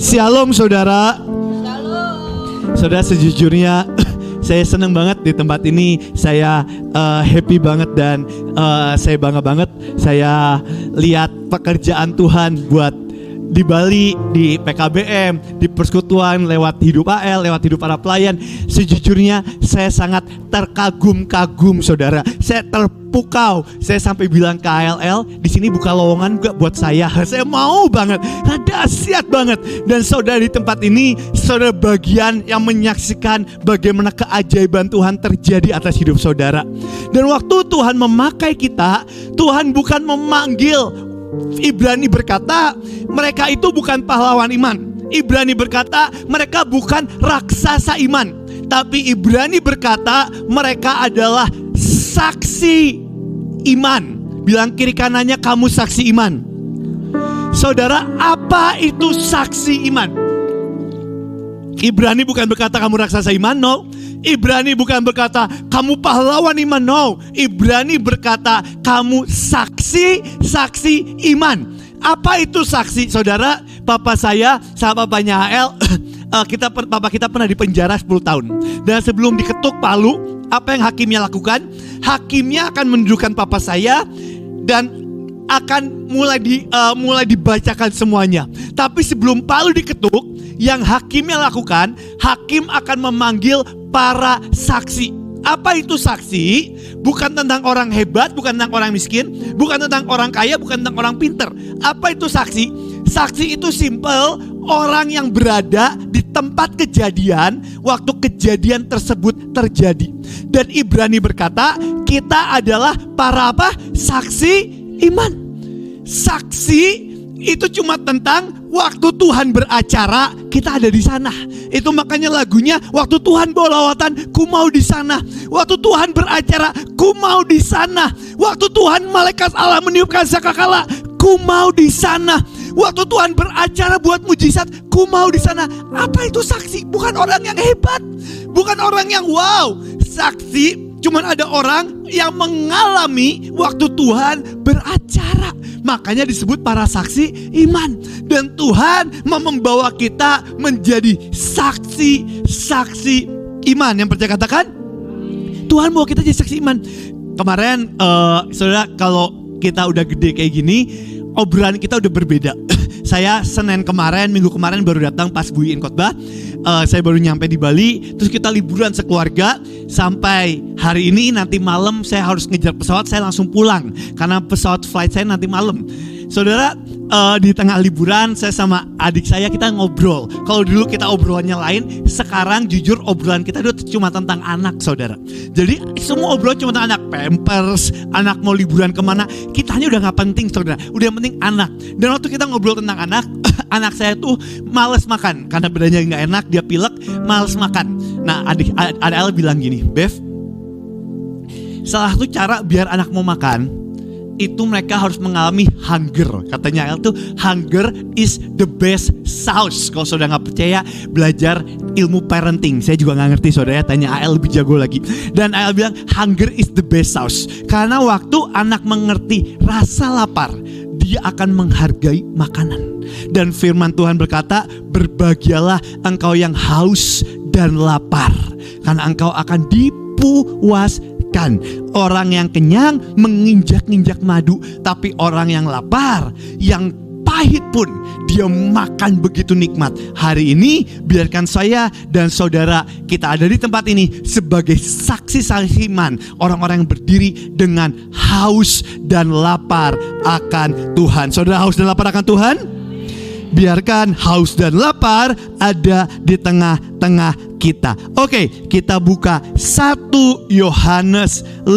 Shalom saudara. Saudara, sejujurnya saya senang banget di tempat ini. Saya happy banget dan saya bangga banget. Saya lihat pekerjaan Tuhan buat di Bali, di PKBM, di persekutuan, lewat hidup AL, lewat hidup para pelayan. Sejujurnya saya sangat terkagum-kagum saudara. Saya terpukau. Saya sampai bilang ke ALL, di sini buka lowongan gak buat saya. Saya mau banget, dahsyat banget. Dan saudara, di tempat ini saudara bagian yang menyaksikan bagaimana keajaiban Tuhan terjadi atas hidup saudara. Dan waktu Tuhan memakai kita, Tuhan bukan memanggil. Ibrani berkata mereka itu bukan pahlawan iman. Ibrani berkata mereka bukan raksasa iman. Tapi Ibrani berkata mereka adalah saksi iman. Bilang kiri kanannya, kamu saksi iman. Saudara, apa itu saksi iman? Ibrani bukan berkata kamu raksasa iman, no. Ibrani bukan berkata kamu pahlawan iman, no. Ibrani berkata kamu saksi iman. Apa itu saksi, saudara? Papa saya sama papanya HL, papa kita pernah dipenjara 10 tahun. Dan sebelum diketuk palu, apa yang hakimnya lakukan? Hakimnya akan menundukkan papa saya dan akan mulai dibacakan semuanya. Tapi sebelum palu diketuk, yang hakimnya lakukan, hakim akan memanggil para saksi. Apa itu saksi? Bukan tentang orang hebat, bukan tentang orang miskin, bukan tentang orang kaya, bukan tentang orang pinter. Apa itu saksi? Saksi itu simple, orang yang berada di tempat kejadian waktu kejadian tersebut terjadi. Dan Ibrani berkata, kita adalah para apa? Saksi iman. Saksi itu cuma tentang waktu Tuhan beracara, kita ada di sana. Itu makanya lagunya, waktu Tuhan bawa lawatan, ku mau di sana. Waktu Tuhan beracara, ku mau di sana. Waktu Tuhan malaikat Allah meniupkan sangkakala, ku mau di sana. Waktu Tuhan beracara buat mujizat, ku mau di sana. Apa itu saksi? Bukan orang yang hebat, bukan orang yang wow. Saksi cuman ada orang yang mengalami waktu Tuhan beracara. Makanya disebut para saksi iman. Dan Tuhan mau membawa kita menjadi saksi iman. Yang percaya katakan, Tuhan mau kita jadi saksi iman. Kemarin saudara, kalau kita udah gede kayak gini, obrolan kita udah berbeda. Saya Senin kemarin, minggu kemarin baru datang pas Bu Iin khotbah. Saya baru nyampe di Bali. Terus kita liburan sekeluarga. Sampai hari ini, nanti malam saya harus ngejar pesawat. Saya langsung pulang karena pesawat flight saya nanti malam. Saudara, di tengah liburan saya sama adik saya kita ngobrol. Kalau dulu kita obrolannya lain, sekarang jujur obrolan kita itu cuma tentang anak, saudara. Jadi semua obrolan cuma tentang anak, pampers, anak mau liburan kemana, kitanya udah gak penting, saudara. Udah yang penting anak. Dan waktu kita ngobrol tentang anak, anak saya tuh males makan karena badannya gak enak, dia pilek, males makan. Nah, adik El bilang gini, Bev, salah satu cara biar anak mau makan itu mereka harus mengalami hunger. Katanya El tuh, hunger is the best sauce. Kalau saudara gak percaya, belajar ilmu parenting. Saya juga gak ngerti, saudara, tanya AL lebih jago lagi. Dan AL bilang hunger is the best sauce. Karena waktu anak mengerti rasa lapar, dia akan menghargai makanan. Dan firman Tuhan berkata, berbahagialah engkau yang haus dan lapar, karena engkau akan dipuaskan. Orang yang kenyang menginjak-injak madu, tapi orang yang lapar, yang pahit pun dia makan begitu nikmat. Hari ini biarkan saya dan saudara kita ada di tempat ini sebagai saksi iman, orang-orang yang berdiri dengan haus dan lapar akan Tuhan. Saudara, haus dan lapar akan Tuhan? Biarkan haus dan lapar ada di tengah-tengah kita. Oke, kita buka 1 Yohanes 5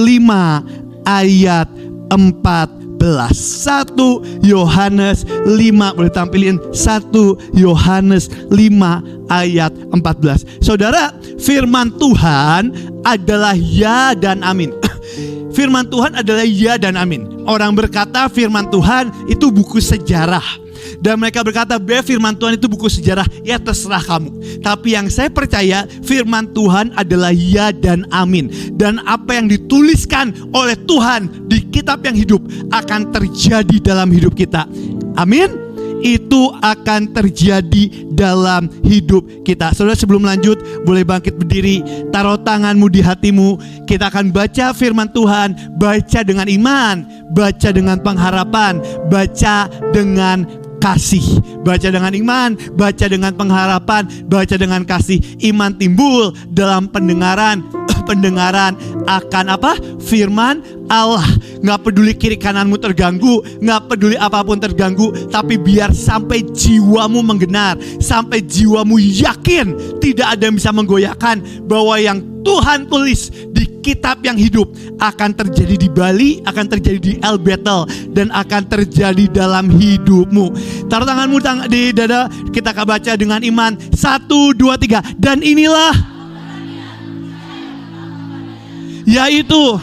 ayat 14. 1 Yohanes 5, boleh tampilin 1 Yohanes 5 ayat 14. Saudara, firman Tuhan adalah ya dan amin. Firman Tuhan adalah ya dan amin. Orang berkata firman Tuhan itu buku sejarah. Dan mereka berkata, firman Tuhan itu buku sejarah. Ya terserah kamu. Tapi yang saya percaya, firman Tuhan adalah ya dan amin. Dan apa yang dituliskan oleh Tuhan di kitab yang hidup akan terjadi dalam hidup kita. Amin. itu akan terjadi dalam hidup kita. Saudara, sebelum lanjut, boleh bangkit berdiri, taruh tanganmu di hatimu. Kita akan baca firman Tuhan, baca dengan iman, baca dengan pengharapan, baca dengan kasih. Baca dengan iman, baca dengan pengharapan, baca dengan kasih. Iman timbul dalam pendengaran akan apa? Firman Allah. Gak peduli kiri kananmu terganggu, gak peduli apapun terganggu, tapi biar sampai jiwamu menggenar, sampai jiwamu yakin tidak ada yang bisa menggoyahkan bahwa yang Tuhan tulis di kitab yang hidup akan terjadi di Bali, akan terjadi di El Bethel, dan akan terjadi dalam hidupmu. Taruh tanganmu di dada, kita akan baca dengan iman. 1, 2, 3. Dan inilah, yaitu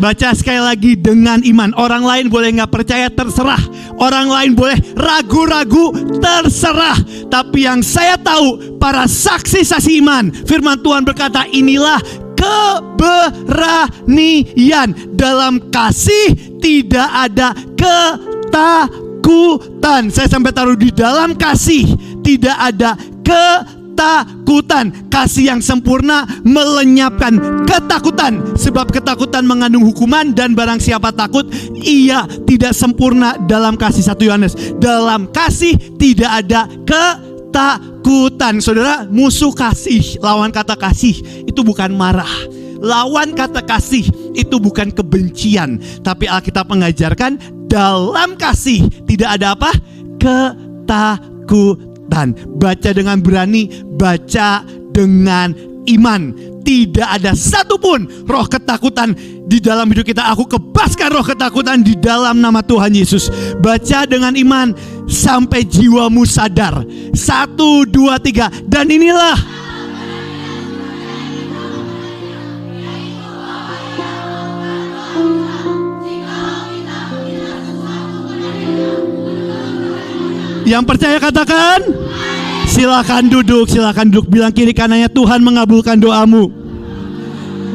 baca sekali lagi dengan iman. Orang lain boleh gak percaya, terserah. Orang lain boleh ragu-ragu, terserah. Tapi yang saya tahu, para saksi-saksi iman, firman Tuhan berkata, inilah keberanian. Dalam kasih tidak ada ketakutan. Saya sampai taruh di dalam kasih tidak ada ketakutan. Kasih yang sempurna melenyapkan ketakutan, sebab ketakutan mengandung hukuman, dan barang siapa takut, ia tidak sempurna dalam kasih. 1 Yohanes. Dalam kasih tidak ada ketakutan. Saudara, musuh kasih, lawan kata kasih itu bukan marah. Lawan kata kasih itu bukan kebencian, tapi Alkitab mengajarkan dalam kasih tidak ada apa? Ketakutan. Baca dengan berani, baca dengan iman. Tidak ada satupun roh ketakutan di dalam hidup kita. Aku kebaskan roh ketakutan di dalam nama Tuhan Yesus. Baca dengan iman sampai jiwamu sadar. 1, 2, 3. Dan inilah, yang percaya katakan. Silakan duduk, silakan duduk. Bilang kiri kanannya, Tuhan mengabulkan doamu.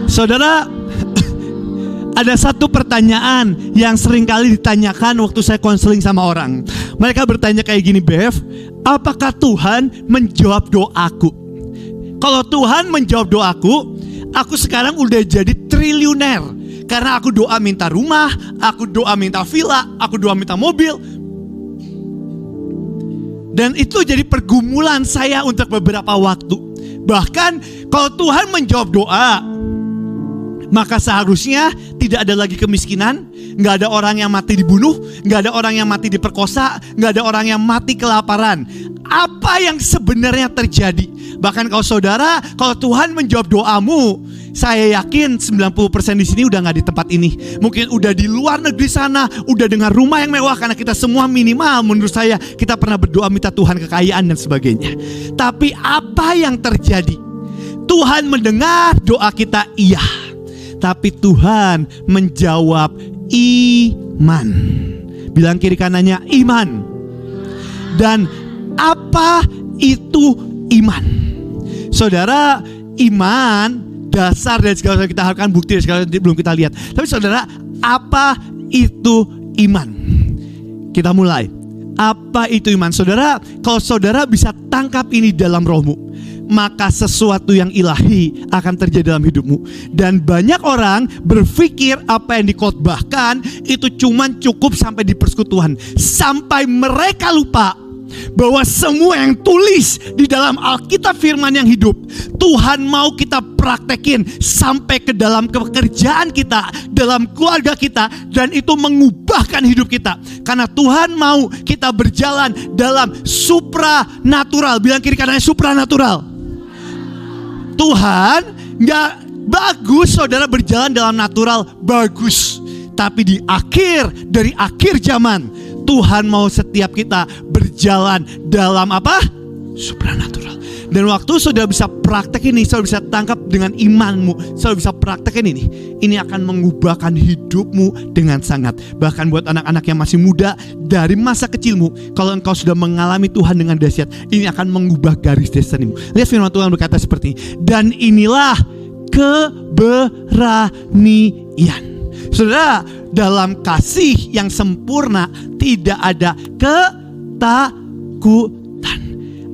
Saudara, ada satu pertanyaan yang sering kali ditanyakan waktu saya konseling sama orang. Mereka bertanya kayak gini, Bev, apakah Tuhan menjawab doaku? Kalau Tuhan menjawab doaku, aku sekarang udah jadi triliuner. Karena aku doa minta rumah, aku doa minta villa, aku doa minta mobil. Dan itu jadi pergumulan saya untuk beberapa waktu. Bahkan kalau Tuhan menjawab doa, maka seharusnya tidak ada lagi kemiskinan, gak ada orang yang mati dibunuh, gak ada orang yang mati diperkosa, gak ada orang yang mati kelaparan. Apa yang sebenarnya terjadi? Bahkan kalau Tuhan menjawab doamu, saya yakin 90% di sini udah gak di tempat ini. Mungkin udah di luar negeri sana, udah dengan rumah yang mewah. Karena kita semua minimal, menurut saya, kita pernah berdoa minta Tuhan kekayaan dan sebagainya. Tapi apa yang terjadi? Tuhan mendengar doa kita, iya. Tapi Tuhan menjawab iman. Bilang kiri kanannya, iman. Dan apa itu iman? Saudara, iman dasar dari segala sesuatu kita harapkan, bukti dari segala sesuatu belum kita lihat. Tapi saudara, apa itu iman? Kita mulai. Apa itu iman? Saudara, kalau saudara bisa tangkap ini dalam rohmu, maka sesuatu yang ilahi akan terjadi dalam hidupmu. Dan banyak orang berpikir apa yang dikhotbahkan itu cuman cukup sampai di persekutuan, sampai mereka lupa bahwa semua yang tulis di dalam Alkitab firman yang hidup, Tuhan mau kita praktekin sampai ke dalam pekerjaan kita, dalam keluarga kita, dan itu mengubahkan hidup kita. Karena Tuhan mau kita berjalan dalam supranatural. Bilang kiri kanannya, supranatural. Tuhan gak bagus saudara berjalan dalam natural, bagus. Tapi dari akhir zaman, Tuhan mau setiap kita berjalan dalam apa? Supranatural. Dan waktu saudara bisa praktek ini, saudara bisa tangkap dengan imanmu, saudara bisa praktekin ini akan mengubahkan hidupmu dengan sangat. Bahkan buat anak-anak yang masih muda, dari masa kecilmu, kalau engkau sudah mengalami Tuhan dengan dahsyat, ini akan mengubah garis destinimu. Lihat firman Tuhan berkata seperti ini. Dan inilah keberanian keberanian. Saudara, dalam kasih yang sempurna tidak ada ketakutan.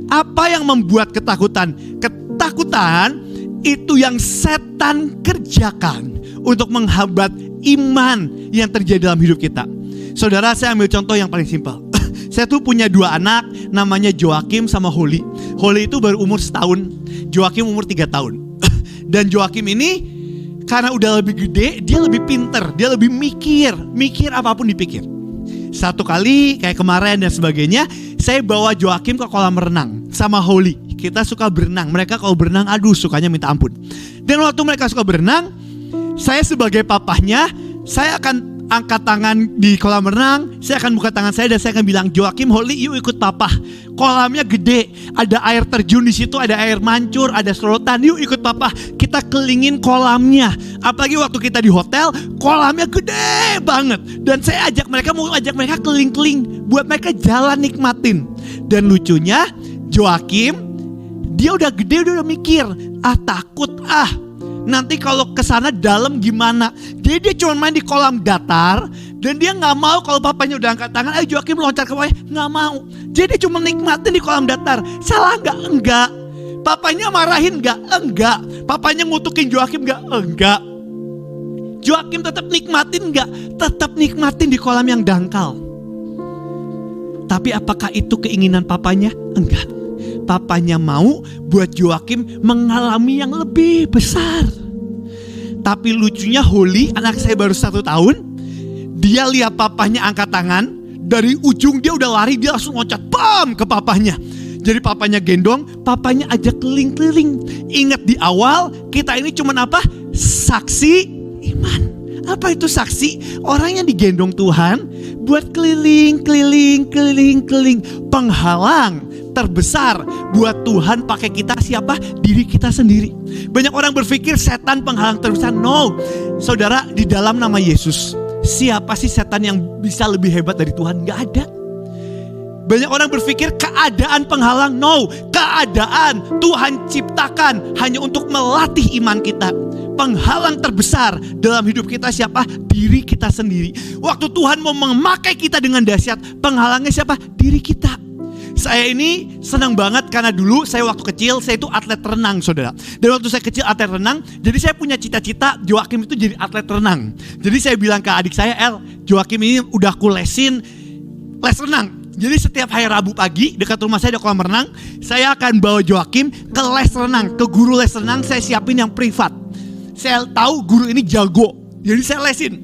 Apa yang membuat ketakutan? Ketakutan itu yang setan kerjakan untuk menghambat iman yang terjadi dalam hidup kita. Saudara, saya ambil contoh yang paling simpel. Saya tuh punya 2 anak, namanya Joakim sama Holly. Holly itu baru umur 1 tahun, Joakim umur 3 tahun. Dan Joakim ini karena udah lebih gede, dia lebih pinter, dia lebih mikir apapun dipikir. Satu kali kayak kemarin dan sebagainya, saya bawa Joakim ke kolam renang sama Holly. Kita suka berenang, mereka kalau berenang aduh sukanya minta ampun. Dan waktu mereka suka berenang, saya sebagai papahnya, saya akan angkat tangan di kolam renang, saya akan buka tangan saya dan saya akan bilang, Joakim, Holly, yuk ikut papa. Kolamnya gede, ada air terjun di situ, ada air mancur, ada serotan, yuk ikut papa. Kita kelilingin kolamnya. Apalagi waktu kita di hotel, kolamnya gede banget. Dan saya mau ajak mereka keliling-keliling, buat mereka jalan nikmatin. Dan lucunya, Joakim, dia udah gede, udah mikir, takut nanti kalau kesana dalam gimana. Jadi dia cuma main di kolam datar. Dan dia gak mau kalau papanya udah angkat tangan, ayo Joakim loncat ke bawah, gak mau. Jadi dia cuma nikmatin di kolam datar. Salah gak? Enggak. Papanya marahin gak? Enggak. Papanya ngutukin Joakim gak? Enggak. Joakim tetap nikmatin gak? Tetap nikmatin di kolam yang dangkal. Tapi apakah itu keinginan papanya? Enggak. Papanya mau buat Joakim mengalami yang lebih besar. Tapi lucunya Holly, anak saya baru 1 tahun, dia lihat papanya angkat tangan, dari ujung dia udah lari, dia langsung loncat bam ke papanya. Jadi papanya gendong, papanya ajak keliling-keliling. Ingat di awal kita ini cuman apa? Saksi iman. Apa itu saksi? Orang yang digendong Tuhan buat keliling. Penghalang terbesar buat Tuhan pakai kita siapa? Diri kita sendiri. Banyak orang berpikir setan penghalang terbesar. No, saudara, di dalam nama Yesus, siapa sih setan yang bisa lebih hebat dari Tuhan? Gak ada. Banyak orang berpikir keadaan penghalang. No, keadaan Tuhan ciptakan hanya untuk melatih iman kita. Penghalang terbesar dalam hidup kita siapa? Diri kita sendiri. Waktu Tuhan mau memakai kita dengan dahsyat, penghalangnya siapa? Diri kita. Saya ini senang banget karena dulu saya waktu kecil, saya itu atlet renang, saudara. Dan waktu saya kecil atlet renang, jadi saya punya cita-cita Joakim itu jadi atlet renang. Jadi saya bilang ke adik saya, Joakim ini udah aku lesin les renang. Jadi setiap hari Rabu pagi dekat rumah saya ada kolam renang, saya akan bawa Joakim ke les renang, ke guru les renang. Saya siapin yang privat. Saya tahu guru ini jago, jadi saya lesin.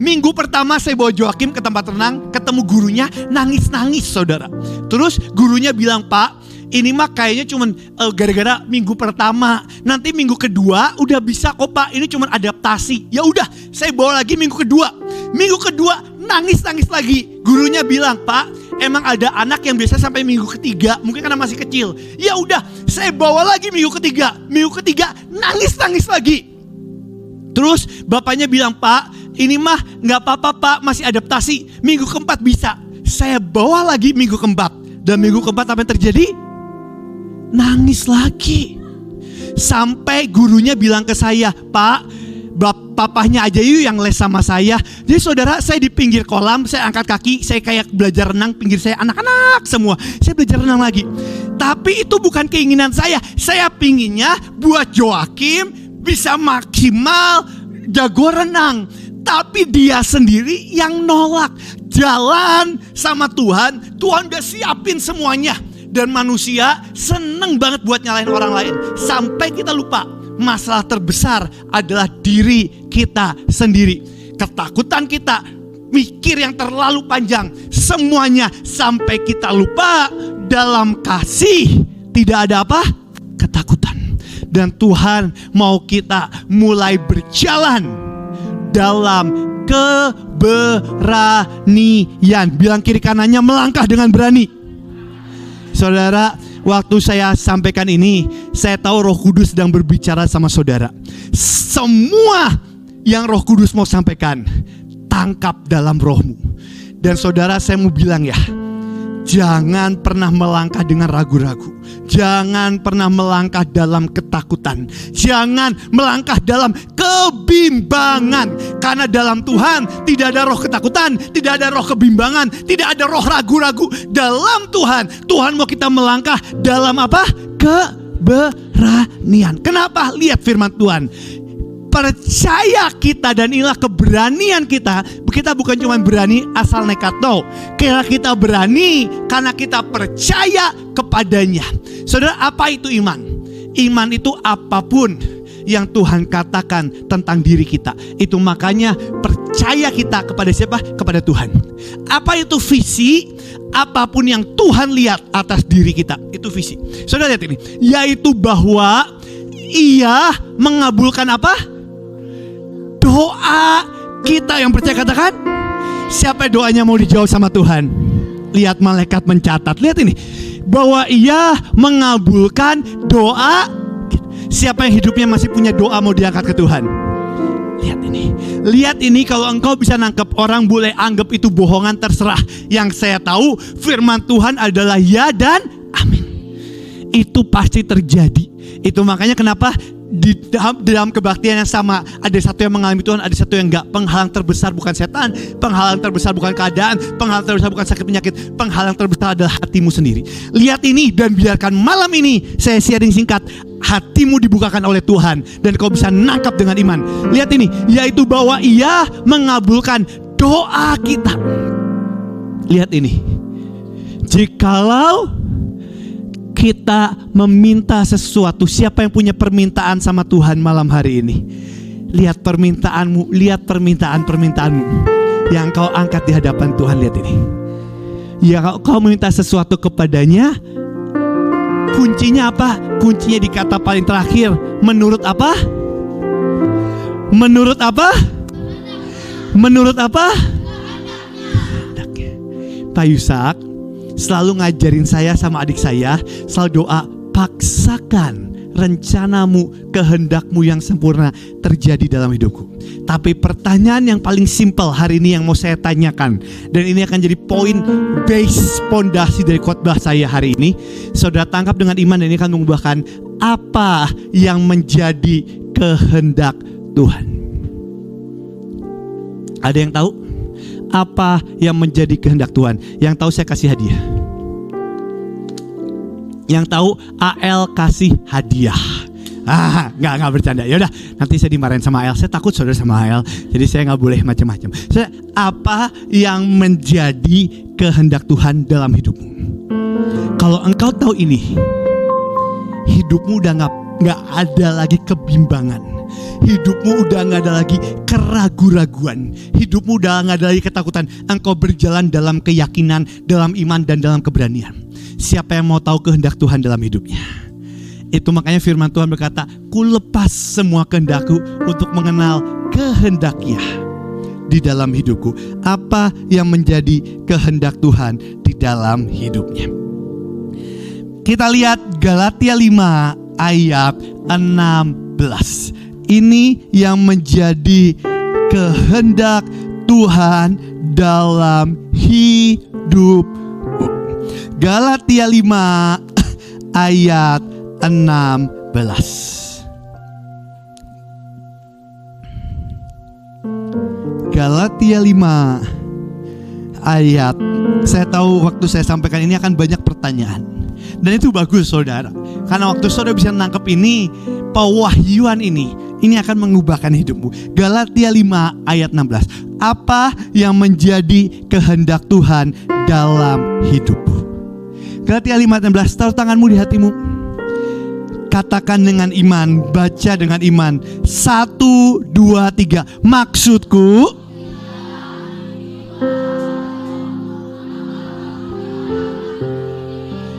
Minggu pertama saya bawa Joakim ke tempat renang, ketemu gurunya, nangis-nangis, saudara. Terus gurunya bilang, Pak, ini mah kayaknya cuman gara-gara minggu pertama. Nanti minggu kedua udah bisa kok, Pak. Ini cuman adaptasi. Ya udah, saya bawa lagi minggu kedua. Minggu kedua nangis-nangis lagi. Gurunya bilang, Pak, emang ada anak yang biasa sampai minggu ketiga, mungkin karena masih kecil. Ya udah, saya bawa lagi minggu ketiga. Minggu ketiga nangis-nangis lagi. Terus bapaknya bilang, Pak, ini mah gak apa-apa, Pak, masih adaptasi. Minggu keempat bisa. Saya bawa lagi minggu keempat. Dan minggu keempat apa yang terjadi? Nangis lagi. Sampai gurunya bilang ke saya, Pak, papahnya aja yuk yang les sama saya. Jadi saudara, saya di pinggir kolam, saya angkat kaki, saya kayak belajar renang. Pinggir saya anak-anak semua, saya belajar renang lagi. Tapi itu bukan keinginan saya. Saya pinginnya buat Joakim bisa maksimal jago renang. Tapi dia sendiri yang nolak. Jalan sama Tuhan, Tuhan udah siapin semuanya. Dan manusia seneng banget buat nyalahin orang lain. Sampai kita lupa masalah terbesar adalah diri kita sendiri. Ketakutan kita, mikir yang terlalu panjang, semuanya sampai kita lupa dalam kasih tidak ada apa? Ketakutan. Dan Tuhan mau kita mulai berjalan dalam keberanian. Bilang kiri kanannya, melangkah dengan berani. Saudara, waktu saya sampaikan ini, saya tahu Roh Kudus sedang berbicara sama saudara. Semua yang Roh Kudus mau sampaikan, tangkap dalam rohmu. Dan saudara, saya mau bilang ya, Jangan pernah melangkah dengan ragu-ragu. Jangan pernah melangkah dalam ketakutan. Jangan melangkah dalam kebimbangan. Karena dalam Tuhan tidak ada roh ketakutan, tidak ada roh kebimbangan, tidak ada roh ragu-ragu. Dalam Tuhan mau kita melangkah dalam apa? Keberanian. Kenapa? Lihat firman Tuhan. Percaya kita dan inilah keberanian kita. Kita bukan cuma berani asal nekat, no. Kita berani karena kita percaya kepadanya. Saudara, apa itu iman? Iman itu apapun yang Tuhan katakan tentang diri kita. Itu makanya percaya kita kepada siapa? Kepada Tuhan. Apa itu visi? Apapun yang Tuhan lihat atas diri kita, itu visi. Saudara lihat ini, yaitu bahwa Ia mengabulkan apa? Doa kita. Yang percaya katakan, siapa doanya mau dijawab sama Tuhan? Lihat malaikat mencatat. Lihat ini, bahwa Ia mengabulkan doa. Siapa yang hidupnya masih punya doa mau diangkat ke Tuhan? Lihat ini. Lihat ini, kalau engkau bisa nangkep, orang boleh anggap itu bohongan, terserah. Yang saya tahu firman Tuhan adalah ya dan amin. Itu pasti terjadi. Itu makanya kenapa di dalam kebaktian yang sama, ada satu yang mengalami Tuhan, ada satu yang enggak. Penghalang terbesar bukan setan, penghalang terbesar bukan keadaan, penghalang terbesar bukan sakit penyakit, penghalang terbesar adalah hatimu sendiri. Lihat ini, dan biarkan malam ini saya sharing singkat, hatimu dibukakan oleh Tuhan dan kau bisa nangkap dengan iman. Lihat ini, yaitu bahwa Ia mengabulkan doa kita. Lihat ini, jikalau kita meminta sesuatu. Siapa yang punya permintaan sama Tuhan malam hari ini? Lihat permintaanmu, lihat permintaanmu yang kau angkat di hadapan Tuhan. Lihat ini. Ya, kalau kau meminta sesuatu kepadanya, kuncinya apa? Kuncinya di kata paling terakhir. Menurut apa? Menurut apa? Menurut apa? Pak Yusak selalu ngajarin saya sama adik saya, selalu doa, paksakan rencanamu, kehendakmu yang sempurna terjadi dalam hidupku. Tapi pertanyaan yang paling simpel hari ini yang mau saya tanyakan, dan ini akan jadi poin base pondasi dari khotbah saya hari ini. Saudara tangkap dengan iman, dan ini akan mengubahkan apa yang menjadi kehendak Tuhan. Ada yang tahu? Apa yang menjadi kehendak Tuhan? Yang tahu saya kasih hadiah. Yang tahu AL kasih hadiah. Nggak bercanda. Ya udah, nanti saya dimarahin sama AL. Saya takut saudara sama AL, jadi saya nggak boleh macam-macam. Apa yang menjadi kehendak Tuhan dalam hidupmu? Kalau engkau tahu ini, hidupmu udah nggak ada lagi kebimbangan. Hidupmu udah gak ada lagi keraguan-raguan. Hidupmu udah gak ada lagi ketakutan. Engkau berjalan dalam keyakinan, dalam iman, dan dalam keberanian. Siapa yang mau tahu kehendak Tuhan dalam hidupnya? Itu makanya firman Tuhan berkata, ku lepas semua kehendakku untuk mengenal kehendaknya di dalam hidupku. Apa yang menjadi kehendak Tuhan di dalam hidupnya? Kita lihat Galatia 5 ayat 16. Ini yang menjadi kehendak Tuhan dalam hidup. Galatia 5 ayat 16. Galatia 5 ayat. Saya tahu waktu saya sampaikan ini akan banyak pertanyaan. Dan itu bagus saudara, karena waktu saudara bisa menangkap ini, pewahyuan ini akan mengubahkan hidupmu. Galatia 5 ayat 16. Apa yang menjadi kehendak Tuhan dalam hidupmu? Galatia 5 ayat 16. Taruh tanganmu di hatimu. Katakan dengan iman, baca dengan iman. 1, 2, 3. Maksudku,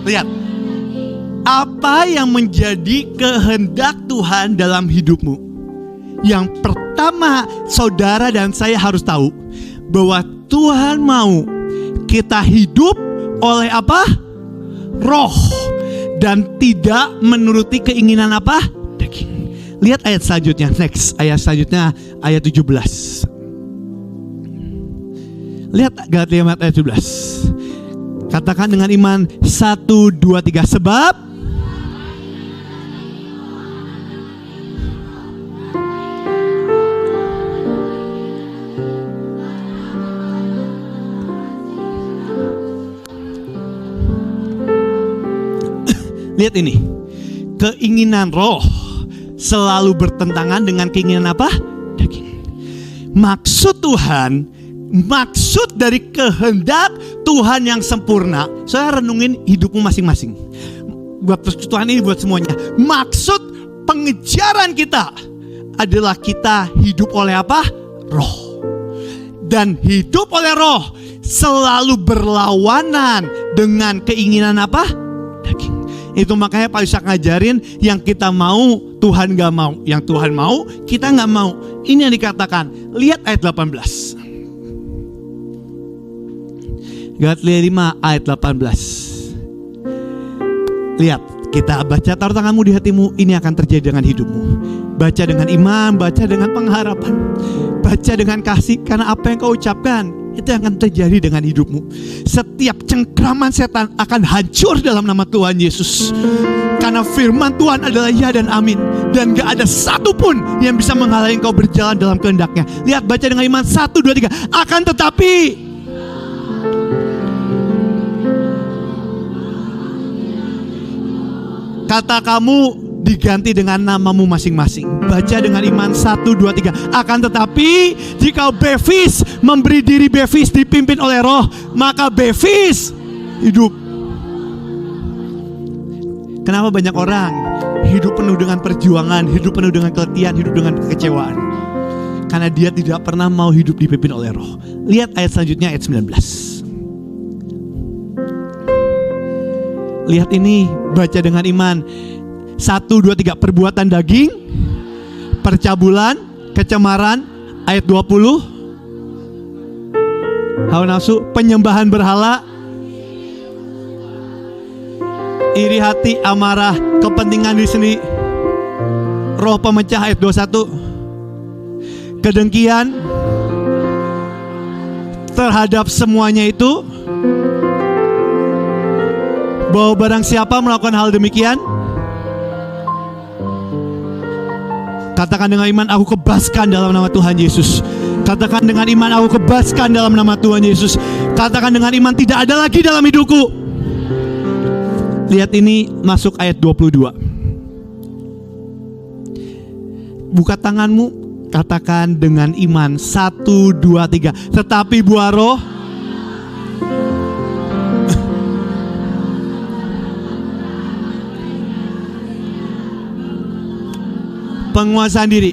lihat, apa yang menjadi kehendak Tuhan dalam hidupmu? Yang pertama, saudara dan saya harus tahu bahwa Tuhan mau kita hidup oleh apa? Roh, dan tidak menuruti keinginan apa? Daging. Lihat ayat selanjutnya, next. Ayat selanjutnya, ayat 17. Lihat Galatia 5 ayat 17. Katakan dengan iman 1, 2, 3. Sebab lihat ini, keinginan roh selalu bertentangan dengan keinginan apa? Daging. Maksud Tuhan, maksud dari kehendak Tuhan yang sempurna. Saya renungin hidupmu masing-masing. Buat Tuhan ini buat semuanya. Maksud pengejaran kita adalah kita hidup oleh apa? Roh. Dan hidup oleh roh selalu berlawanan dengan keinginan apa? Daging. Itu makanya Pak Yusak ngajarin yang kita mau Tuhan gak mau, yang Tuhan mau kita gak mau. Ini yang dikatakan. Lihat ayat 18. Galatia 5 ayat 18. Lihat, kita baca, taruh tanganmu di hatimu, ini akan terjadi dengan hidupmu. Baca dengan iman, baca dengan pengharapan, baca dengan kasih, karena apa yang kau ucapkan itu yang akan terjadi dengan hidupmu. Setiap cengkraman setan akan hancur dalam nama Tuhan Yesus. Karena firman Tuhan adalah ya dan amin. Dan gak ada satupun yang bisa menghalangi kau berjalan dalam kehendaknya. Lihat, baca dengan iman 1, 2, 3. Akan tetapi kata kamu diganti dengan namamu masing-masing. Baca dengan iman 1, 2, 3. Akan tetapi jika Befis memberi diri Befis dipimpin oleh roh, maka Befis hidup. Kenapa banyak orang hidup penuh dengan perjuangan, hidup penuh dengan keletihan, hidup dengan kekecewaan? Karena dia tidak pernah mau hidup dipimpin oleh roh. Lihat ayat selanjutnya, ayat 19. Lihat ini, baca dengan iman 1, 2, 3. Perbuatan daging, percabulan, kecemaran. Ayat 20. Hawa nafsu, penyembahan berhala, iri hati, amarah, kepentingan diri sendiri, roh pemecah. Ayat 21. Kedengkian terhadap semuanya itu, bahwa barang siapa melakukan hal demikian, katakan dengan iman, aku kebaskan dalam nama Tuhan Yesus. Katakan dengan iman, aku kebaskan dalam nama Tuhan Yesus. Katakan dengan iman, tidak ada lagi dalam hidupku. Lihat ini, masuk ayat 22. Buka tanganmu, katakan dengan iman 1, 2, 3. Tetapi buah roh penguasaan diri.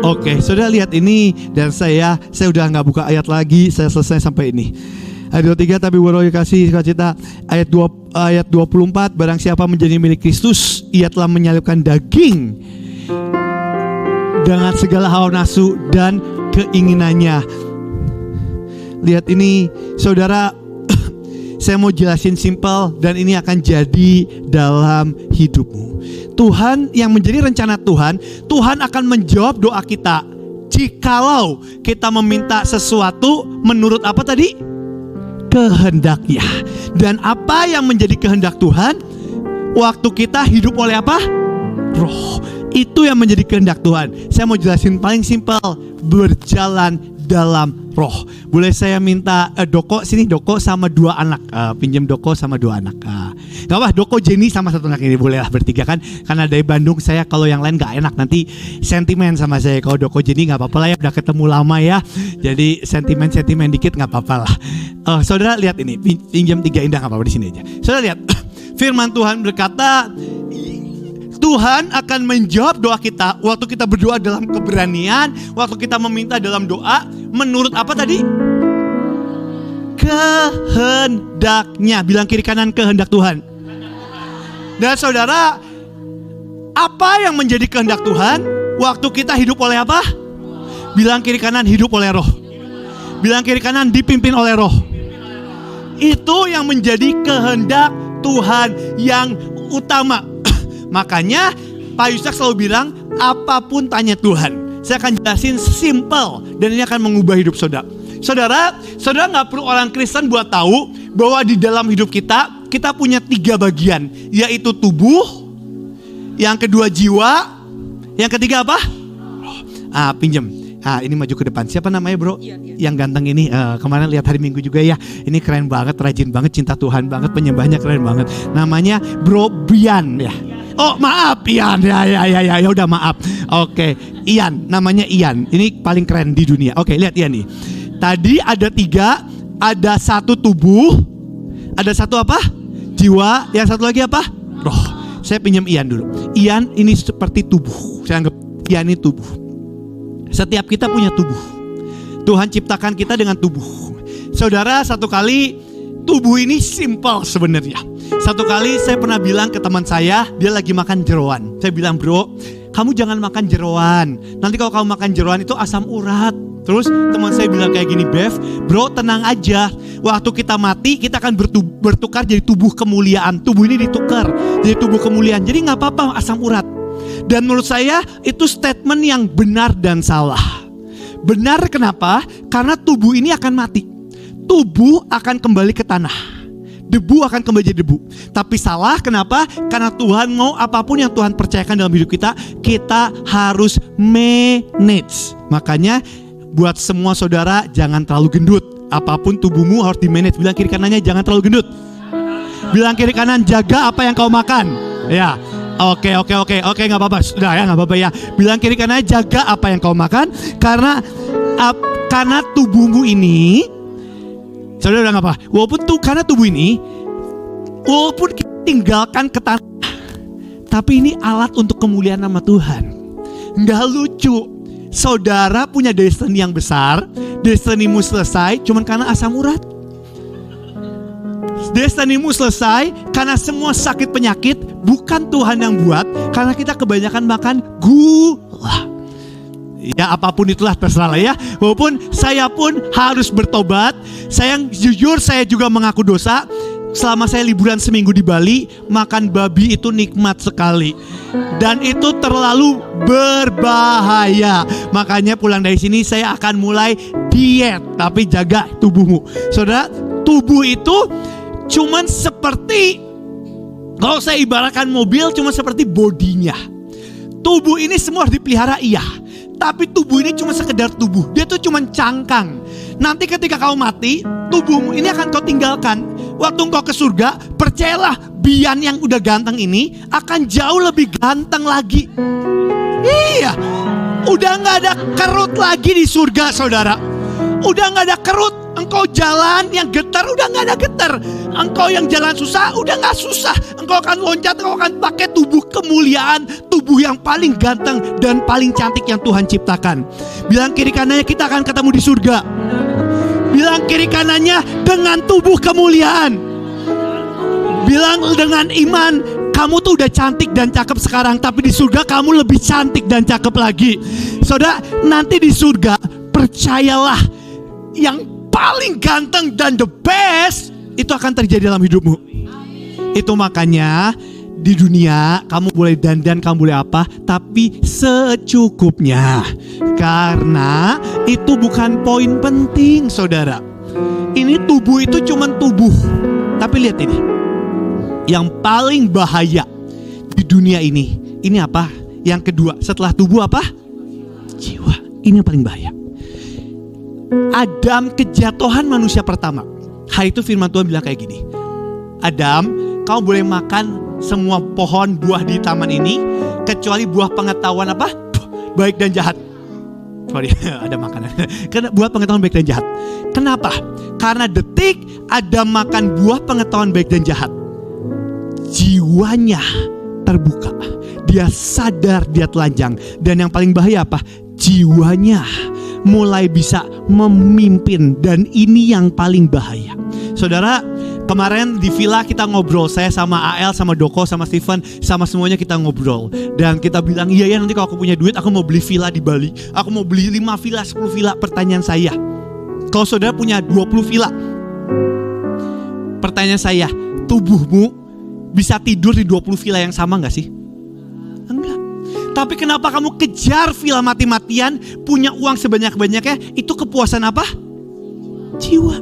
Oke, saudara lihat ini. Dan saya udah gak buka ayat lagi. Saya selesai sampai ini. Ayat 23, tapi buah roh kasih sukacita. Ayat 24, barang siapa menjadi milik Kristus, ia telah menyalibkan daging dengan segala hawa nafsu dan keinginannya. Lihat ini, saudara. Saya mau jelasin simpel dan ini akan jadi dalam hidupmu. Tuhan yang menjadi rencana Tuhan, Tuhan akan menjawab doa kita jikalau kita meminta sesuatu menurut apa tadi? Kehendaknya. Dan apa yang menjadi kehendak Tuhan? Waktu kita hidup oleh apa? Roh. Itu yang menjadi kehendak Tuhan. Saya mau jelasin paling simpel, berjalan dalam roh. Boleh saya minta Doko sini, Doko sama 2 anak, pinjam Doko sama 2 anak. Gak apa, Doko, Jenny sama 1 anak ini boleh lah bertiga kan? Karena dari Bandung saya, kalau yang lain gak enak nanti sentimen sama saya. Kalau Doko Jenny gak apa-apa lah ya, udah ketemu lama ya. Jadi sentimen dikit gak apa-apa lah. Saudara lihat ini, pinjam 3 indah gak apa-apa, di sini aja. Saudara lihat, firman Tuhan berkata, Tuhan akan menjawab doa kita waktu kita berdoa dalam keberanian, waktu kita meminta dalam doa menurut apa tadi? Kehendaknya. Bilang kiri kanan, kehendak Tuhan. Dan saudara, apa yang menjadi kehendak Tuhan waktu kita hidup oleh apa? Bilang kiri kanan, hidup oleh roh. Bilang kiri kanan, dipimpin oleh roh. Itu yang menjadi kehendak Tuhan yang utama. Makanya Pak Yusak selalu bilang, apapun tanya Tuhan. Saya akan jelasin simple dan ini akan mengubah hidup saudara. Saudara gak perlu orang Kristen buat tahu bahwa di dalam hidup kita punya 3 bagian, yaitu tubuh, yang kedua jiwa, yang ketiga apa? Pinjam. Ini maju ke depan. Siapa namanya bro? Yang ganteng ini. Kemarin lihat hari Minggu juga ya. Ini keren banget, rajin banget, cinta Tuhan banget, penyembahnya keren banget. Namanya Bro Bian ya. Oh maaf Ian, ya udah maaf. Oke, Ian, namanya Ian. Ini paling keren di dunia. Oke, lihat Ian nih. Tadi ada 3, ada 1 tubuh, ada 1 apa? Jiwa, yang 1 lagi apa? Roh. Saya pinjam Ian dulu. Ian ini seperti tubuh. Saya anggap Ian ini tubuh. Setiap kita punya tubuh. Tuhan ciptakan kita dengan tubuh. Saudara, satu kali tubuh ini simpel sebenarnya. Satu kali saya pernah bilang ke teman saya, dia lagi makan jeroan. Saya bilang, bro, kamu jangan makan jeroan. Nanti kalau kamu makan jeroan itu asam urat. Terus teman saya bilang kayak gini, Bev, bro tenang aja. Waktu kita mati, kita akan bertukar jadi tubuh kemuliaan. Tubuh ini ditukar jadi tubuh kemuliaan. Jadi gak apa-apa asam urat. Dan menurut saya itu statement yang benar dan salah. Benar kenapa? Karena tubuh ini akan mati. Tubuh akan kembali ke tanah. Debu akan kembali jadi debu. Tapi salah kenapa? Karena Tuhan mau apapun yang Tuhan percayakan dalam hidup kita, kita harus manage. Makanya buat semua saudara, jangan terlalu gendut. Apapun tubuhmu harus di manage. Bilang kiri kanannya jangan terlalu gendut. Bilang kiri kanan jaga apa yang kau makan. Ya. Oke, nggak apa-apa. Sudah ya, nggak apa-apa ya. Bilang kiri kanan jaga apa yang kau makan, karena tubuhmu ini, saudara udah nggak apa. Karena tubuh ini, walaupun kita tinggalkan ke tanah, tapi ini alat untuk kemuliaan nama Tuhan. Nggak lucu. Saudara punya destiny yang besar, destinimu selesai, cuman karena asam urat. Destinimu selesai karena semua sakit penyakit bukan Tuhan yang buat, karena kita kebanyakan makan gula. Ya apapun itulah terserah lah ya. Walaupun saya pun harus bertobat. Saya jujur, saya juga mengaku dosa. Selama saya liburan seminggu di Bali, makan babi itu nikmat sekali. Dan itu terlalu berbahaya. Makanya pulang dari sini saya akan mulai diet. Tapi jaga tubuhmu. Saudara, tubuh itu cuman seperti, kalau saya ibaratkan mobil, cuma seperti bodinya. Tubuh ini semua harus dipelihara, iya. Tapi tubuh ini cuma sekedar tubuh. Dia tuh cuma cangkang. Nanti ketika kau mati, tubuhmu ini akan kau tinggalkan. Waktu kau ke surga, percayalah, Bian yang udah ganteng ini akan jauh lebih ganteng lagi. Iya. Udah gak ada kerut lagi di surga, saudara. Udah gak ada kerut. Engkau jalan yang getar, udah gak ada getar. Engkau yang jalan susah, udah gak susah. Engkau akan loncat, engkau akan pakai tubuh kemuliaan, tubuh yang paling ganteng dan paling cantik yang Tuhan ciptakan. Bilang kiri kanannya, kita akan ketemu di surga. Bilang kiri kanannya, dengan tubuh kemuliaan. Bilang dengan iman, kamu tuh udah cantik dan cakep sekarang, tapi di surga kamu lebih cantik dan cakep lagi. Saudara, nanti di surga, percayalah, yang paling ganteng dan the best itu akan terjadi dalam hidupmu. Itu makanya di dunia kamu boleh dandan, kamu boleh apa, tapi secukupnya. Karena itu bukan poin penting, saudara. Ini tubuh itu cuman tubuh. Tapi lihat ini, yang paling bahaya di dunia ini apa? Yang kedua setelah tubuh apa? Jiwa. Ini yang paling bahaya. Adam, kejatuhan manusia pertama. Hari itu firman Tuhan bilang kayak gini, Adam, kau boleh makan semua pohon buah di taman ini, kecuali buah pengetahuan apa? Baik dan jahat. Sorry, ada makanan. Karena buah pengetahuan baik dan jahat. Kenapa? Karena detik Adam makan buah pengetahuan baik dan jahat, jiwanya terbuka. Dia sadar dia telanjang. Dan yang paling bahaya apa? Jiwanya mulai bisa memimpin. Dan ini yang paling bahaya. Saudara, kemarin di villa kita ngobrol. Saya sama AL, sama Doko, sama Steven, sama semuanya kita ngobrol. Dan kita bilang, iya ya nanti kalau aku punya duit, aku mau beli villa di Bali. Aku mau beli 5 villa, 10 villa. Pertanyaan saya, kalau saudara punya 20 villa, pertanyaan saya, tubuhmu bisa tidur di 20 villa yang sama gak sih? Enggak. Tapi kenapa kamu kejar villa mati-matian, punya uang sebanyak-banyaknya? Itu kepuasan apa? Jiwa.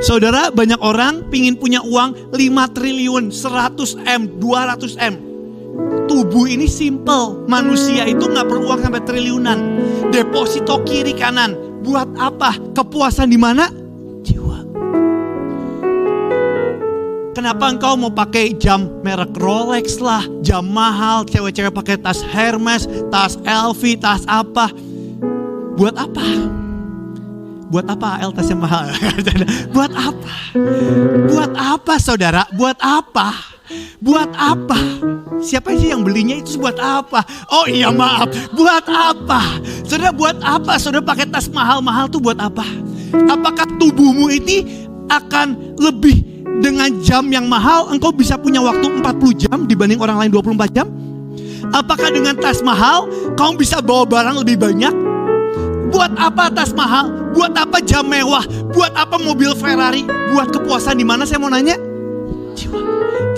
Saudara, banyak orang pingin punya uang 5 triliun, 100 M, 200 M. Tubuh ini simple. Manusia itu gak perlu uang sampai triliunan. Deposito kiri kanan. Buat apa? Kepuasan di mana? Jiwa. Kenapa engkau mau pakai jam merek Rolex lah, jam mahal, cewek-cewek pakai tas Hermes, tas LV, tas apa? Buat apa? Buat apa tas yang mahal? Buat apa? Buat apa saudara? Buat apa? Buat apa? Siapa sih yang belinya itu buat apa? Oh iya maaf, buat apa? Saudara buat apa? Saudara pakai tas mahal-mahal tuh buat apa? Apakah tubuhmu ini akan lebih dengan jam yang mahal? Engkau bisa punya waktu 40 jam dibanding orang lain 24 jam? Apakah dengan tas mahal kamu bisa bawa barang lebih banyak? Buat apa tas mahal? Buat apa jam mewah? Buat apa mobil Ferrari? Buat kepuasan di mana saya mau nanya? Jiwa.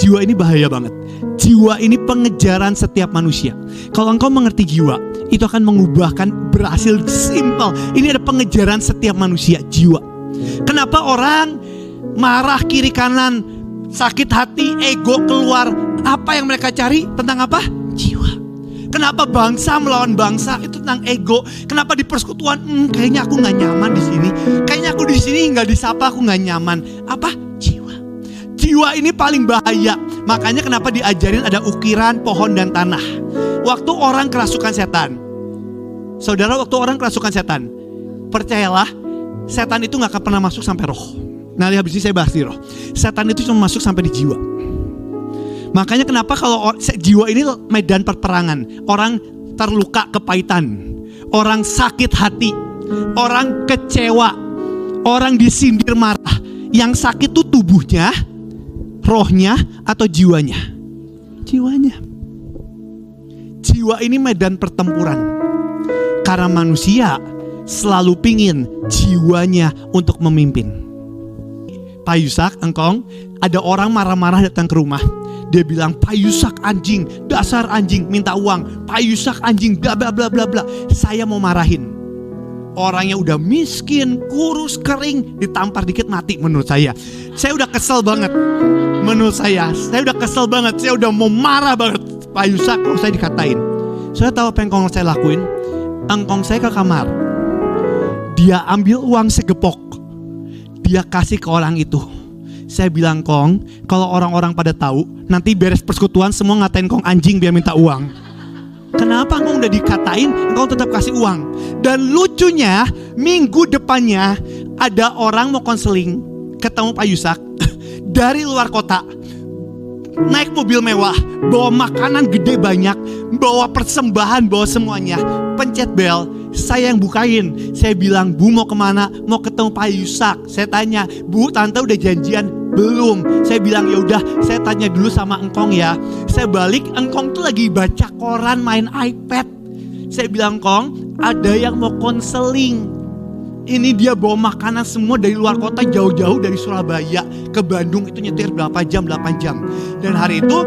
Jiwa ini bahaya banget. Jiwa ini pengejaran setiap manusia. Kalau engkau mengerti jiwa, itu akan mengubahkan berhasil simple. Ini ada pengejaran setiap manusia, jiwa. Kenapa orang marah kiri kanan, sakit hati, ego keluar? Apa yang mereka cari? Tentang apa? Jiwa. Kenapa bangsa melawan bangsa? Itu tentang ego. Kenapa di persekutuan? Kayaknya aku nggak nyaman di sini. Kayaknya aku di sini nggak disapa, aku nggak nyaman. Apa? Jiwa. Jiwa ini paling bahaya. Makanya kenapa diajarin ada ukiran pohon dan tanah. Waktu orang kerasukan setan, saudara, waktu orang kerasukan setan, percayalah, setan itu nggak akan pernah masuk sampai roh. Nah, habis ini saya bahas di roh. Setan itu cuma masuk sampai di jiwa. Makanya kenapa kalau jiwa ini medan perperangan. Orang terluka kepahitan, orang sakit hati, orang kecewa, orang disindir marah. Yang sakit tuh tubuhnya, rohnya atau jiwanya? Jiwanya. Jiwa ini medan pertempuran. Karena manusia selalu pingin jiwanya untuk memimpin. Pak Yusak, engkong, ada orang marah-marah datang ke rumah. Dia bilang, Pak Yusak anjing, dasar anjing, minta uang. Pak Yusak anjing, bla bla bla bla bla. Saya mau marahin. Orangnya udah miskin, kurus, kering, ditampar dikit mati menurut saya. Saya udah kesel banget. Menurut saya udah kesel banget. Saya udah mau marah banget. Pak Yusak, kalau saya dikatain. Saya tahu apa yang saya lakuin. Engkong saya ke kamar. Dia ambil uang segepok. Dia kasih ke orang itu. Saya bilang, Kong, kalau orang-orang pada tahu, nanti beres persekutuan semua ngatain Kong anjing biar minta uang. Kenapa Kong udah dikatain, Kong tetap kasih uang? Dan lucunya, minggu depannya ada orang mau konseling, ketemu Pak Yusak dari luar kota, naik mobil mewah, bawa makanan gede banyak, bawa persembahan, bawa semuanya. Pencet bel, saya yang bukain. Saya bilang, Bu mau kemana? Mau ketemu Pak Yusak. Saya tanya, Bu, tante udah janjian? Belum. Saya bilang, ya udah, saya tanya dulu sama engkong ya. Saya balik, engkong tuh lagi baca koran, main iPad. Saya bilang, Kong, ada yang mau konseling. Ini dia bawa makanan semua dari luar kota, jauh-jauh dari Surabaya ke Bandung, itu nyetir berapa jam? 8 jam. Dan hari itu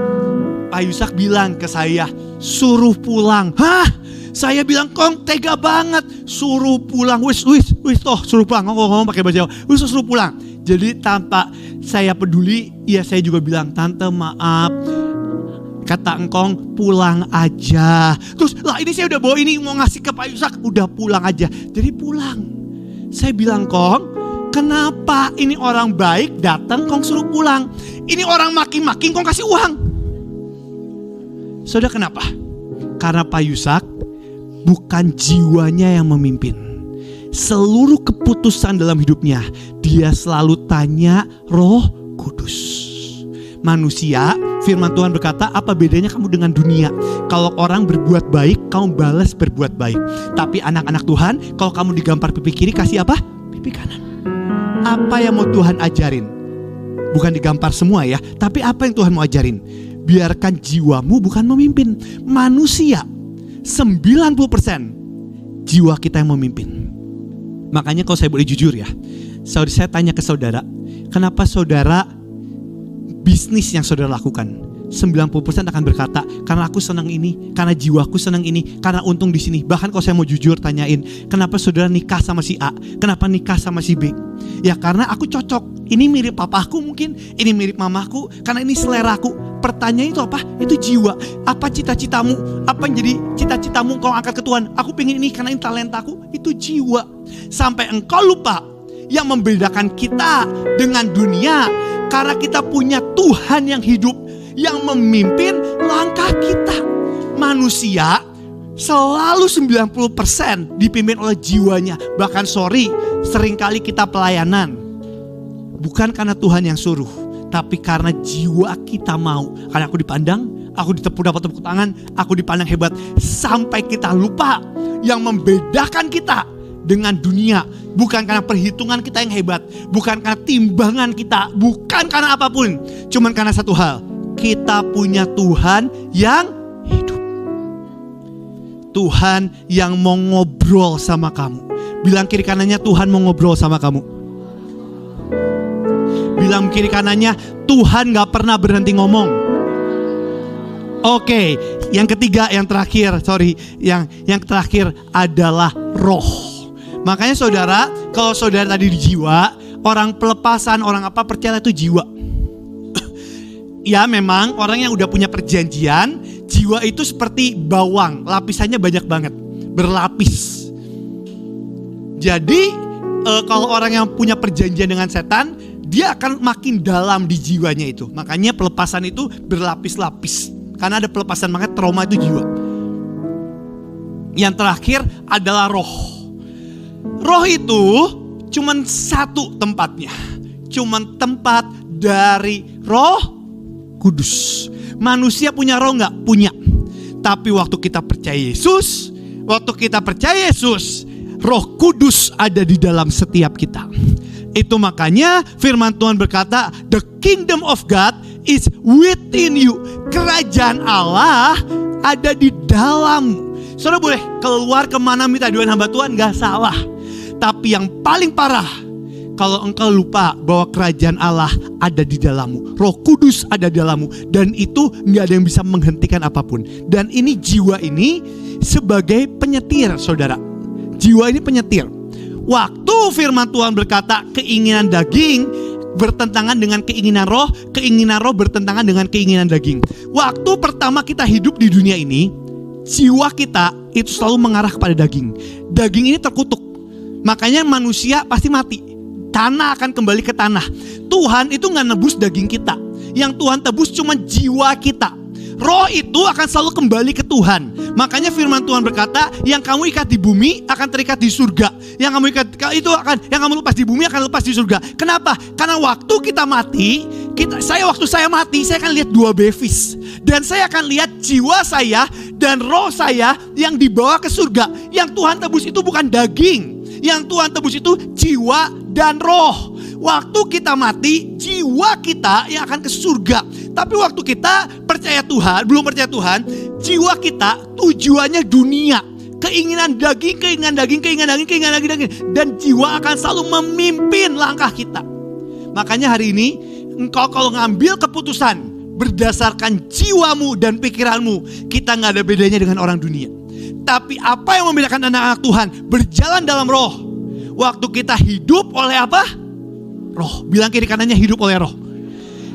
Pak Yusak bilang ke saya, suruh pulang. Hah? Saya bilang, Kong, tega banget. Suruh pulang. Wis toh, suruh pulang. Ngomong pakai bahasa Jawa. Wis suruh pulang. Jadi tanpa saya peduli, ya saya juga bilang, Tante maaf. Kata engkong, pulang aja. Terus, lah ini saya udah bawa ini, mau ngasih ke Pak Yusak. Udah pulang aja. Jadi pulang. Saya bilang, Kong, kenapa ini orang baik datang, Kong suruh pulang. Ini orang maki-maki, Kong kasih uang. Saudara, kenapa? Karena Pak Yusak bukan jiwanya yang memimpin. Seluruh keputusan dalam hidupnya dia selalu tanya Roh Kudus. Manusia, firman Tuhan berkata, apa bedanya kamu dengan dunia? Kalau orang berbuat baik, kamu balas berbuat baik. Tapi anak-anak Tuhan, kalau kamu digampar pipi kiri, kasih apa? Pipi kanan. Apa yang mau Tuhan ajarin? Bukan digampar semua ya, tapi apa yang Tuhan mau ajarin? Biarkan jiwamu bukan memimpin. Manusia 90% jiwa kita yang memimpin. Makanya kalau saya boleh jujur ya, saya tanya ke saudara, kenapa saudara bisnis yang saudara lakukan 90% akan berkata, karena aku senang ini, karena jiwaku senang ini, karena untung di sini. Bahkan kalau saya mau jujur tanyain, kenapa saudara nikah sama si A, kenapa nikah sama si B? Ya karena aku cocok. Ini mirip papaku mungkin, ini mirip mamaku, karena ini seleraku. Pertanyaan itu apa? Itu jiwa. Apa cita-citamu? Apa yang jadi cita-citamu kau angkat ke Tuhan? Aku pengen ini karena ini talentaku. Itu jiwa. Sampai engkau lupa yang membedakan kita dengan dunia, karena kita punya Tuhan yang hidup, yang memimpin langkah kita. Manusia selalu 90% dipimpin oleh jiwanya. Bahkan seringkali kita pelayanan bukan karena Tuhan yang suruh, tapi karena jiwa kita mau. Karena aku dipandang, aku dapat tepuk tangan, aku dipandang hebat. Sampai kita lupa yang membedakan kita dengan dunia. Bukan karena perhitungan kita yang hebat, bukan karena timbangan kita, bukan karena apapun. Cuman karena satu hal, kita punya Tuhan yang hidup. Tuhan yang mau ngobrol sama kamu. Bilang kiri kanannya, Tuhan mau ngobrol sama kamu. Bilang kiri kanannya, Tuhan gak pernah berhenti ngomong. Oke, yang ketiga, yang terakhir adalah roh. Makanya saudara, kalau saudara tadi di jiwa, orang pelepasan, orang apa percaya itu jiwa. Ya memang orang yang udah punya perjanjian, jiwa itu seperti bawang, lapisannya banyak banget, berlapis. Jadi kalau orang yang punya perjanjian dengan setan, dia akan makin dalam di jiwanya itu. Makanya pelepasan itu berlapis-lapis, karena ada pelepasan, makanya trauma itu jiwa. Yang terakhir adalah roh. Roh itu cuman satu tempatnya, cuman tempat dari Roh Kudus. Manusia punya roh gak? Punya. Tapi waktu kita percaya Yesus, Roh Kudus ada di dalam setiap kita. Itu makanya firman Tuhan berkata, the kingdom of God is within you. Kerajaan Allah ada di dalam. Saudara boleh keluar kemana minta doa hamba Tuhan, gak salah. Tapi yang paling parah, kalau engkau lupa bahwa kerajaan Allah ada di dalammu, Roh Kudus ada di dalammu, dan itu gak ada yang bisa menghentikan apapun. Dan ini jiwa ini sebagai penyetir, saudara. Jiwa ini penyetir. Waktu firman Tuhan berkata keinginan daging bertentangan dengan keinginan roh bertentangan dengan keinginan daging. Waktu pertama kita hidup di dunia ini, jiwa kita itu selalu mengarah kepada daging. Daging ini terkutuk. Makanya manusia pasti mati. Tanah akan kembali ke tanah. Tuhan itu gak nebus daging kita. Yang Tuhan tebus cuma jiwa kita. Roh itu akan selalu kembali ke Tuhan. Makanya firman Tuhan berkata, yang kamu ikat di bumi akan terikat di surga. Yang kamu ikat itu akan, yang kamu lepas di bumi akan lepas di surga. Kenapa? Karena waktu kita mati, waktu saya mati, saya akan lihat dua bevis. Dan saya akan lihat jiwa saya dan roh saya yang dibawa ke surga. Yang Tuhan tebus itu bukan daging. Yang Tuhan tebus itu jiwa dan roh. Waktu kita mati, jiwa kita yang akan ke surga. Tapi waktu kita percaya Tuhan, belum percaya Tuhan, jiwa kita tujuannya dunia. Keinginan daging. Dan jiwa akan selalu memimpin langkah kita. Makanya hari ini, engkau kalau ngambil keputusan berdasarkan jiwamu dan pikiranmu, kita gak ada bedanya dengan orang dunia. Tapi apa yang membedakan anak-anak Tuhan berjalan dalam roh? Waktu kita hidup oleh apa? Roh. Bilang kiri kanannya, hidup oleh roh.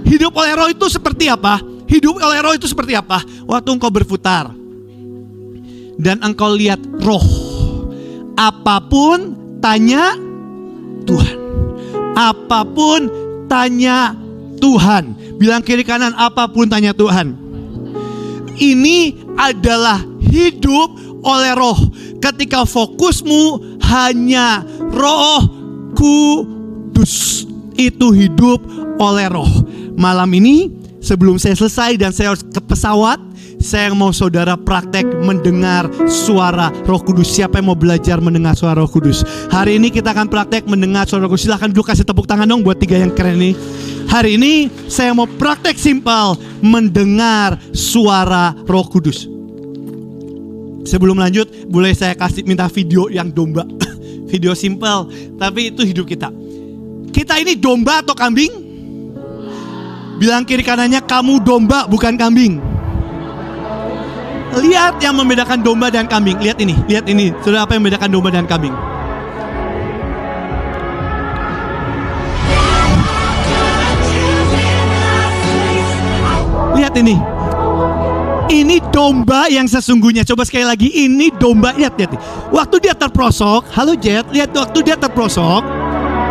Hidup oleh roh itu seperti apa? Hidup oleh roh itu seperti apa? Waktu engkau berputar dan engkau lihat roh, apapun tanya Tuhan. Apapun tanya Tuhan. Bilang kiri kanan, apapun tanya Tuhan. Ini adalah hidup oleh roh. Ketika fokusmu hanya Roh Kudus, itu hidup oleh roh. Malam ini sebelum saya selesai dan saya harus ke pesawat, saya mau saudara praktek mendengar suara Roh Kudus. Siapa yang mau belajar mendengar suara Roh Kudus? Hari ini kita akan praktek mendengar suara Roh Kudus. Silahkan dulu kasih tepuk tangan dong buat tiga yang keren ini. Hari ini saya mau praktek simpel mendengar suara Roh Kudus. Sebelum lanjut, boleh saya minta video yang domba. Video simpel, tapi itu hidup kita. Kita ini domba atau kambing? Bilang kiri kanannya, kamu domba bukan kambing. Lihat yang membedakan domba dan kambing. Lihat ini. Saudara, apa yang membedakan domba dan kambing? Lihat ini. Ini domba yang sesungguhnya. Coba sekali lagi, ini domba. Lihat. Waktu dia terprosok, halo Jet, lihat waktu dia terprosok.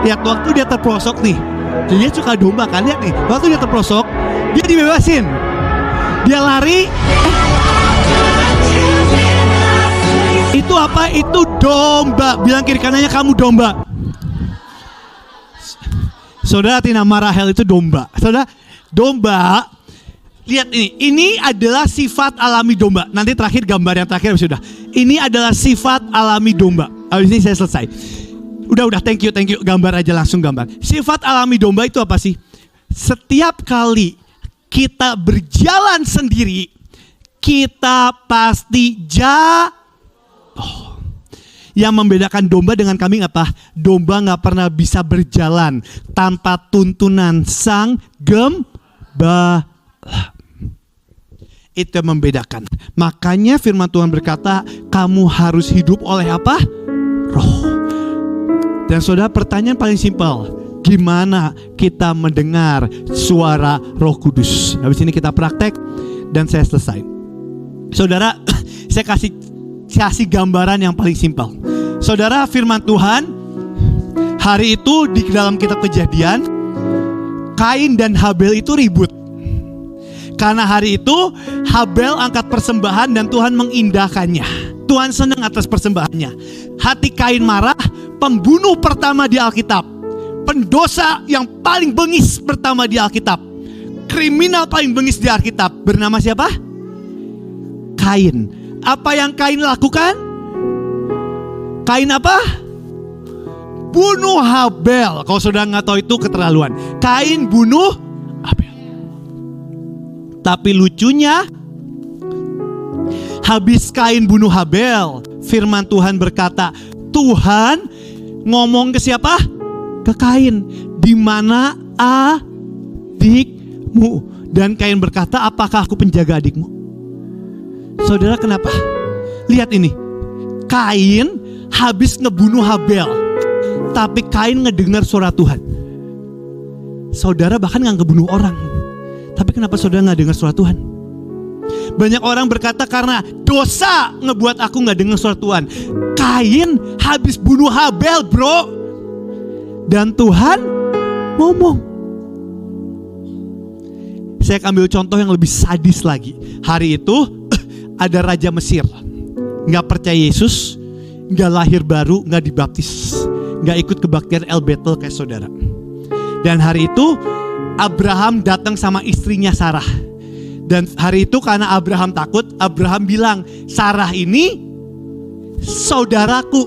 Lihat waktu dia terprosok nih. Dia suka domba kan, lihat nih. Waktu dia terprosok, dia dibebasin. Dia lari. Itu apa? Itu domba. Bilang kiri kanannya, kamu domba. Saudara, nama Rahel itu domba. Saudara, domba. Lihat ini adalah sifat alami domba. Nanti terakhir, gambar yang terakhir sudah. Ini adalah sifat alami domba. Habis ini saya selesai. Udah, thank you. Gambar aja, langsung gambar. Sifat alami domba itu apa sih? Setiap kali kita berjalan sendiri, kita pasti Yang membedakan domba dengan kambing apa? Domba gak pernah bisa berjalan tanpa tuntunan sang gembala. Itu yang membedakan. Makanya firman Tuhan berkata, kamu harus hidup oleh apa? Roh. Dan saudara, pertanyaan paling simpel, gimana kita mendengar suara Roh Kudus? Habis ini kita praktek dan saya selesai. Saudara, saya kasih gambaran yang paling simpel. Saudara, firman Tuhan hari itu di dalam kitab Kejadian, Kain dan Habel itu ribut. Karena hari itu Habel angkat persembahan dan Tuhan mengindahkannya. Tuhan senang atas persembahannya. Hati Kain marah, pembunuh pertama di Alkitab, pendosa yang paling bengis pertama di Alkitab, kriminal paling bengis di Alkitab, bernama siapa? Kain. Apa yang Kain lakukan? Kain apa? Bunuh Habel. Kalau saudara nggak tahu itu keterlaluan. Kain bunuh Habel. Tapi lucunya, habis Kain bunuh Habel, firman Tuhan berkata, Tuhan ngomong ke siapa? Ke Kain, di mana adikmu? Dan Kain berkata, apakah aku penjaga adikmu? Saudara, kenapa? Lihat ini. Kain habis ngebunuh Habel, tapi Kain ngedengar suara Tuhan. Saudara bahkan gak ngebunuh orang, tapi kenapa saudara gak dengar suara Tuhan? Banyak orang berkata karena dosa ngebuat aku gak dengar suara Tuhan. Kain habis bunuh Habel, bro. Dan Tuhan ngomong. Saya ambil contoh yang lebih sadis lagi. Hari itu ada Raja Mesir, gak percaya Yesus, gak lahir baru, gak dibaptis, gak ikut kebaktian El Betel kayak saudara. Dan hari itu Abraham datang sama istrinya Sarah. Dan hari itu karena Abraham takut, Abraham bilang, Sarah ini saudaraku,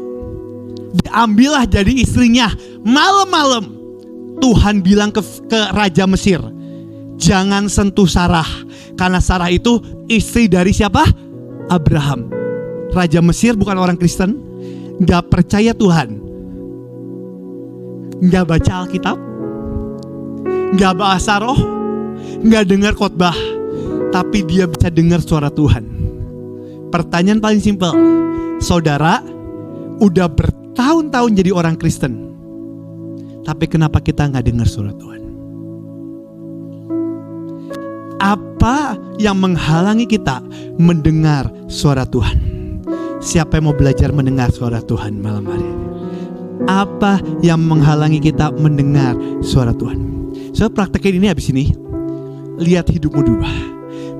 diambillah jadi istrinya. Malam-malam Tuhan bilang ke Raja Mesir, jangan sentuh Sarah, karena Sarah itu istri dari siapa? Abraham. Raja Mesir bukan orang Kristen, gak percaya Tuhan, gak baca Alkitab, gak bahasa roh, gak dengar khotbah, tapi dia bisa dengar suara Tuhan. Pertanyaan paling simpel, saudara udah bertahun-tahun jadi orang Kristen, tapi kenapa kita gak dengar suara Tuhan? Apa yang menghalangi kita mendengar suara Tuhan? Siapa yang mau belajar mendengar suara Tuhan malam hari ini? Apa yang menghalangi kita mendengar suara Tuhan? So praktekin ini habis ini. Lihat hidupmu berubah.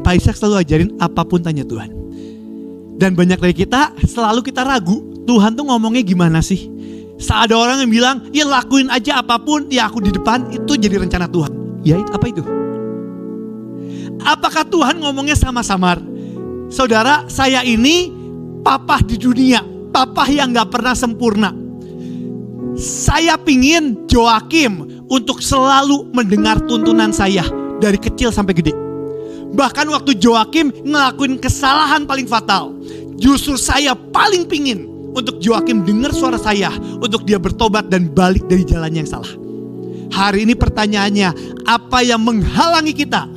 Pak Ishak selalu ajarin apapun tanya Tuhan. Dan banyak dari kita selalu kita ragu, Tuhan tuh ngomongnya gimana sih? Saat ada orang yang bilang, ya lakuin aja apapun, ya aku di depan, itu jadi rencana Tuhan. Ya apa itu? Apakah Tuhan ngomongnya samar-samar? Saudara, saya ini papah di dunia, papah yang gak pernah sempurna. Saya pingin Joakim untuk selalu mendengar tuntunan saya dari kecil sampai gede. Bahkan waktu Joakim ngelakuin kesalahan paling fatal, justru saya paling pingin untuk Joakim dengar suara saya, untuk dia bertobat dan balik dari jalan yang salah. Hari ini pertanyaannya, apa yang menghalangi kita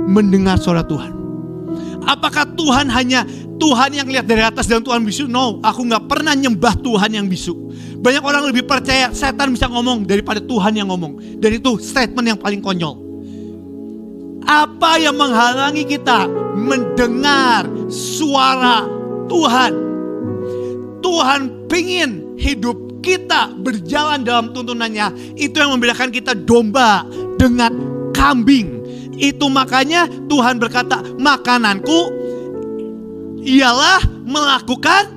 mendengar suara Tuhan? Apakah Tuhan hanya Tuhan yang lihat dari atas dan Tuhan bisu? No, aku gak pernah nyembah Tuhan yang bisu. Banyak orang lebih percaya setan bisa ngomong daripada Tuhan yang ngomong. Dan itu statement yang paling konyol. Apa yang menghalangi kita mendengar suara Tuhan? Tuhan pingin hidup kita berjalan dalam tuntunannya. Itu yang membedakan kita domba dengan kambing. Itu makanya Tuhan berkata, makananku ialah melakukan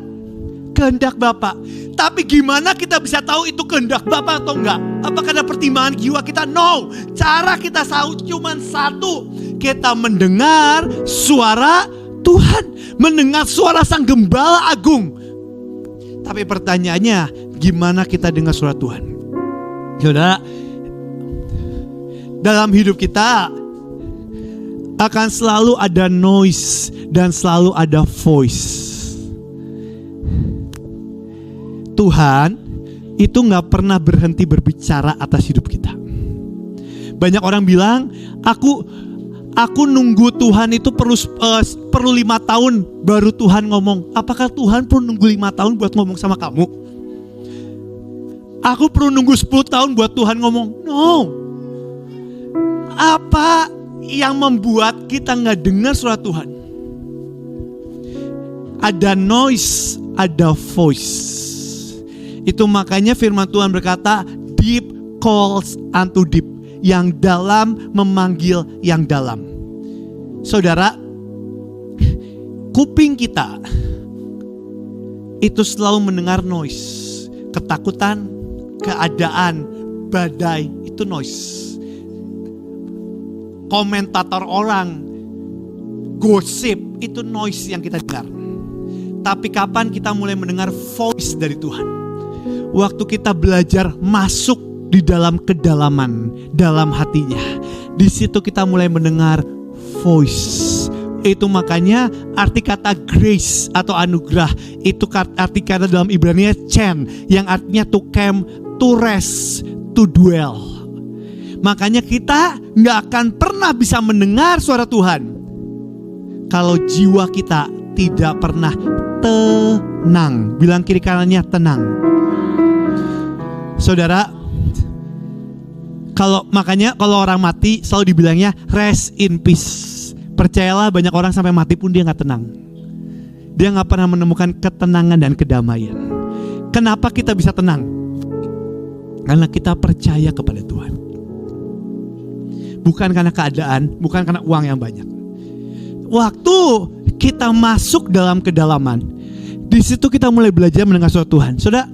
kehendak Bapa. Tapi gimana kita bisa tahu itu kehendak Bapa atau enggak? Apakah ada pertimbangan jiwa kita? No. Cara kita tahu cuma satu. Kita mendengar suara Tuhan. Mendengar suara Sang Gembala Agung. Tapi pertanyaannya, gimana kita dengar suara Tuhan? Saudara, dalam hidup kita akan selalu ada noise dan selalu ada voice. Tuhan itu gak pernah berhenti berbicara atas hidup kita. Banyak orang bilang, aku nunggu Tuhan itu perlu 5 tahun baru Tuhan ngomong. Apakah Tuhan perlu nunggu 5 tahun buat ngomong sama kamu? Aku perlu nunggu 10 tahun buat Tuhan ngomong. No. Apa yang membuat kita gak dengar suara Tuhan? Ada noise, ada voice. Itu makanya firman Tuhan berkata, deep calls unto deep. Yang dalam memanggil yang dalam. Saudara, kuping kita itu selalu mendengar noise. Ketakutan, keadaan, badai, itu noise. Komentator orang, gosip, itu noise yang kita dengar. Tapi kapan kita mulai mendengar voice dari Tuhan? Waktu kita belajar masuk di dalam kedalaman, dalam hatinya. Di situ kita mulai mendengar voice. Itu makanya arti kata grace atau anugerah, itu arti kata dalam Ibrani chen, yang artinya to camp, to rest, to dwell. Makanya kita gak akan pernah bisa mendengar suara Tuhan kalau jiwa kita tidak pernah tenang. Bilang kiri kanannya tenang. Saudara, makanya kalau orang mati selalu dibilangnya rest in peace. Percayalah, banyak orang sampai mati pun dia gak tenang. Dia gak pernah menemukan ketenangan dan kedamaian. Kenapa kita bisa tenang? Karena kita percaya kepada Tuhan. Bukan karena keadaan, bukan karena uang yang banyak. Waktu kita masuk dalam kedalaman, di situ kita mulai belajar mendengar suara Tuhan. Saudara,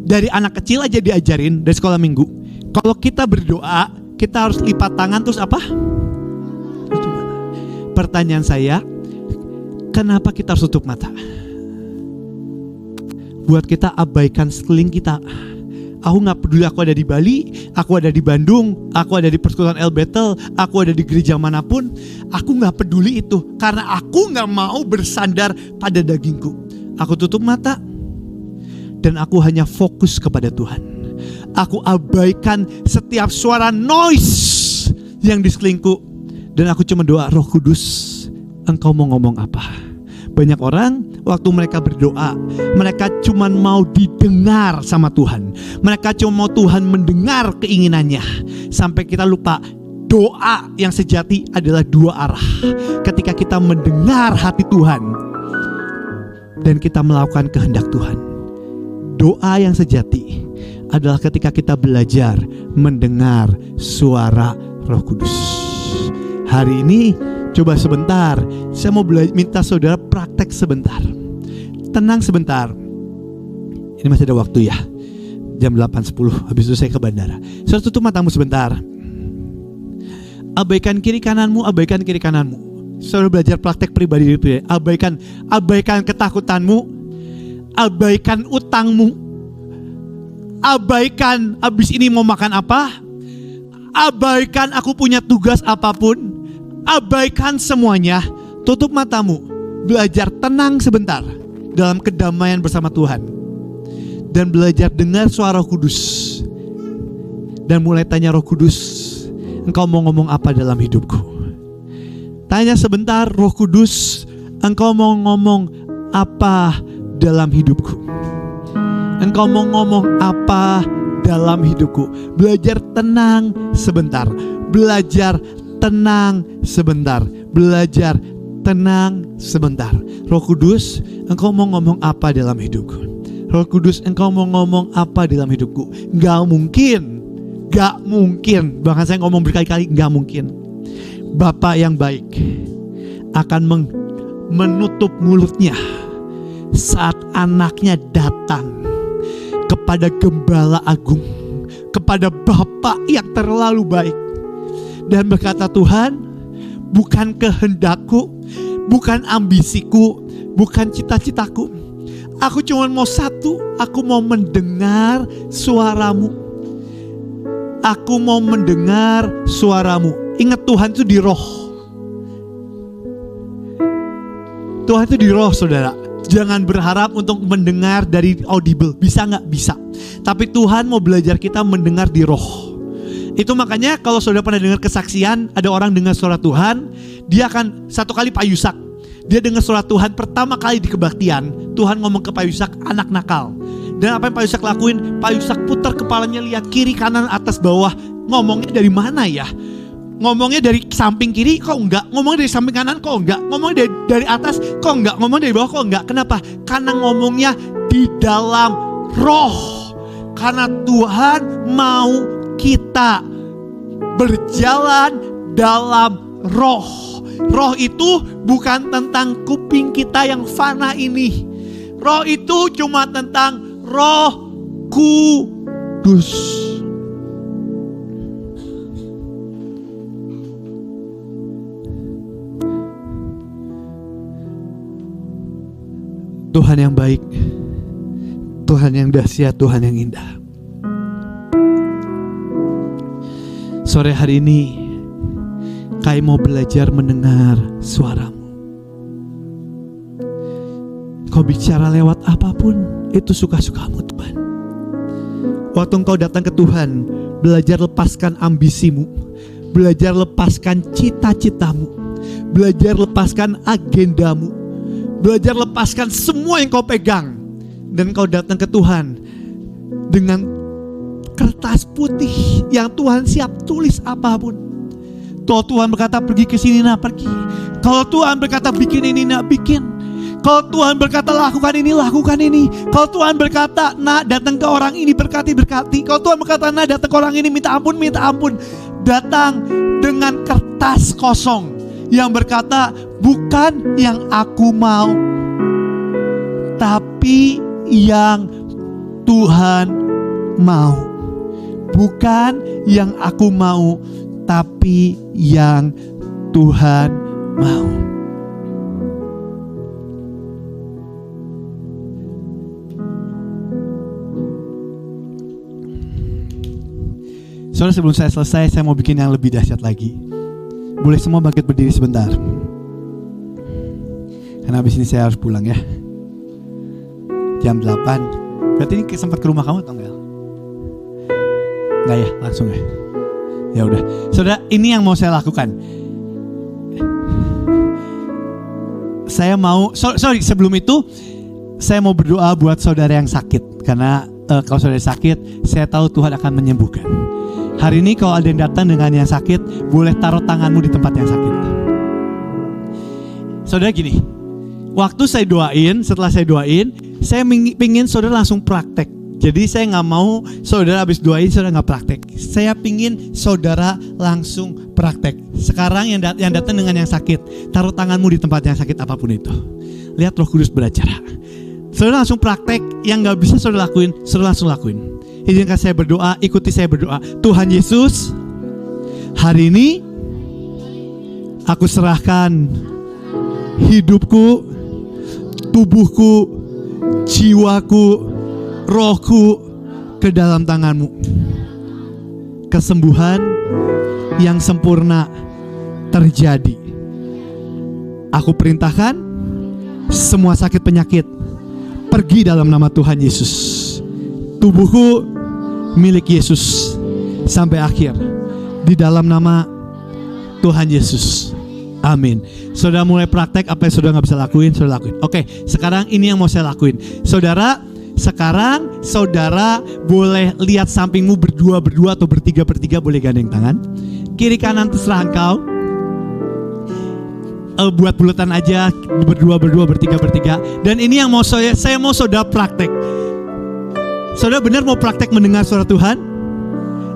dari anak kecil aja diajarin dari sekolah minggu, kalau kita berdoa, kita harus lipat tangan terus apa? Tutup mata. Pertanyaan saya, kenapa kita harus tutup mata? Buat kita abaikan sekeliling kita. Aku gak peduli aku ada di Bali, aku ada di Bandung, aku ada di persekutuan El Bethel, aku ada di gereja manapun. Aku gak peduli itu, karena aku gak mau bersandar pada dagingku. Aku tutup mata dan aku hanya fokus kepada Tuhan. Aku abaikan setiap suara noise yang di sekelilingku. Dan aku cuma doa, Roh Kudus, Engkau mau ngomong apa? Banyak orang waktu mereka berdoa, mereka cuma mau didengar sama Tuhan. Mereka cuma mau Tuhan mendengar keinginannya. Sampai kita lupa, doa yang sejati adalah dua arah. Ketika kita mendengar hati Tuhan dan kita melakukan kehendak Tuhan. Doa yang sejati adalah ketika kita belajar mendengar suara Roh Kudus. Hari ini coba sebentar, saya mau minta saudara praktek sebentar. Tenang sebentar. Ini masih ada waktu ya. Jam 8.10, habis itu saya ke bandara. Saudara tutup matamu sebentar. Abaikan kiri kananmu, abaikan kiri kananmu. Saudara belajar praktek pribadi itu ya. Abaikan ketakutanmu, abaikan utangmu, abaikan abis ini mau makan apa, abaikan aku punya tugas apapun, abaikan semuanya. Tutup matamu, belajar tenang sebentar dalam kedamaian bersama Tuhan, dan belajar dengar suara Roh Kudus. Dan mulai tanya Roh Kudus, engkau mau ngomong apa dalam hidupku? Tanya sebentar, Roh Kudus, engkau mau ngomong apa dalam hidupku? Engkau mau ngomong apa dalam hidupku? Belajar tenang sebentar. Belajar tenang sebentar. Belajar tenang sebentar. Roh Kudus, engkau mau ngomong apa dalam hidupku? Roh Kudus, engkau mau ngomong apa dalam hidupku? Gak mungkin. Bahkan saya ngomong berkali-kali, gak mungkin Bapa yang baik akan menutup mulutnya saat anaknya datang kepada Gembala Agung, kepada Bapa yang terlalu baik, dan berkata, Tuhan, bukan kehendakku, bukan ambisiku, bukan cita-citaku, aku cuma mau satu, aku mau mendengar suaramu. Aku mau mendengar suaramu. Ingat, Tuhan itu di roh. Tuhan itu di roh, saudara. Jangan berharap untuk mendengar dari audible. Bisa gak? Bisa. Tapi Tuhan mau belajar kita mendengar di roh. Itu makanya kalau saudara pernah dengar kesaksian, ada orang dengar suara Tuhan, dia akan satu kali Pak Yusak, dia dengar suara Tuhan pertama kali di kebaktian. Tuhan ngomong ke Pak Yusak, anak nakal. Dan apa yang Pak Yusak lakuin? Pak Yusak putar kepalanya, lihat kiri kanan atas bawah. Ngomongnya dari mana ya? Ngomongnya dari samping kiri kok enggak? Ngomongnya dari samping kanan kok enggak? Ngomongnya dari atas kok enggak? Ngomongnya dari bawah kok enggak? Kenapa? Karena ngomongnya di dalam roh. Karena Tuhan mau kita berjalan dalam roh. Roh itu bukan tentang kuping kita yang fana ini. Roh itu cuma tentang Roh Kudus. Tuhan yang baik, Tuhan yang dahsyat, Tuhan yang indah. Sore hari ini Kai mau belajar mendengar suaramu. Kau bicara lewat apapun, itu suka-sukamu Tuhan. Waktu engkau datang ke Tuhan, belajar lepaskan ambisimu, belajar lepaskan cita-citamu, belajar lepaskan agendamu, belajar lepaskan semua yang kau pegang. Dan kau datang ke Tuhan dengan kertas putih yang Tuhan siap tulis apapun. Kalau Tuhan berkata pergi ke sini, nak pergi. Kalau Tuhan berkata bikin ini, nak bikin. Kalau Tuhan berkata lakukan ini, lakukan ini. Kalau Tuhan berkata nak datang ke orang ini, berkati, berkati. Kalau Tuhan berkata nak datang ke orang ini, minta ampun, minta ampun. Datang dengan kertas kosong yang berkata bukan yang aku mau, tapi yang Tuhan mau. Bukan yang aku mau, tapi yang Tuhan mau. Saudara, sebelum saya selesai, saya mau bikin yang lebih dahsyat lagi. Boleh semua bangkit berdiri sebentar, karena habis ini saya harus pulang ya. Jam 8. Berarti ini sempat ke rumah kamu atau enggak? Enggak ya, langsung ya. Ya udah. Saudara, ini yang mau saya lakukan. Saya mau sebelum itu saya mau berdoa buat saudara yang sakit. Karena kalau saudara sakit, saya tahu Tuhan akan menyembuhkan. Hari ini kalau ada yang datang dengan yang sakit, boleh taruh tanganmu di tempat yang sakit. Saudara gini, waktu saya doain, setelah saya doain, saya pingin saudara langsung praktek. Jadi saya gak mau saudara habis doain saudara gak praktek. Saya pingin saudara langsung praktek. Sekarang yang datang dengan yang sakit, taruh tanganmu di tempat yang sakit apapun itu. Lihat Roh Kudus beracara. Saudara langsung praktek. Yang gak bisa saudara lakuin, saudara langsung lakuin. Izinkan saya berdoa, ikuti saya berdoa. Tuhan Yesus, hari ini aku serahkan hidupku, tubuhku, jiwaku, rohku ke dalam tangan-Mu. Kesembuhan yang sempurna terjadi. Aku perintahkan semua sakit penyakit pergi dalam nama Tuhan Yesus. Tubuhku milik Yesus. sampai akhir. Di dalam nama Tuhan Yesus. Amin. Saudara mulai praktek apa yang saudara gak bisa lakuin, saudara lakuin. Oke, sekarang ini yang mau saya lakuin. Saudara, sekarang saudara boleh lihat sampingmu berdua atau bertiga boleh gandeng tangan. Kiri kanan terserah engkau. Buat bulatan aja, berdua, bertiga. Dan ini yang mau saya mau saudara praktek. Saudara benar mau praktek mendengar suara Tuhan?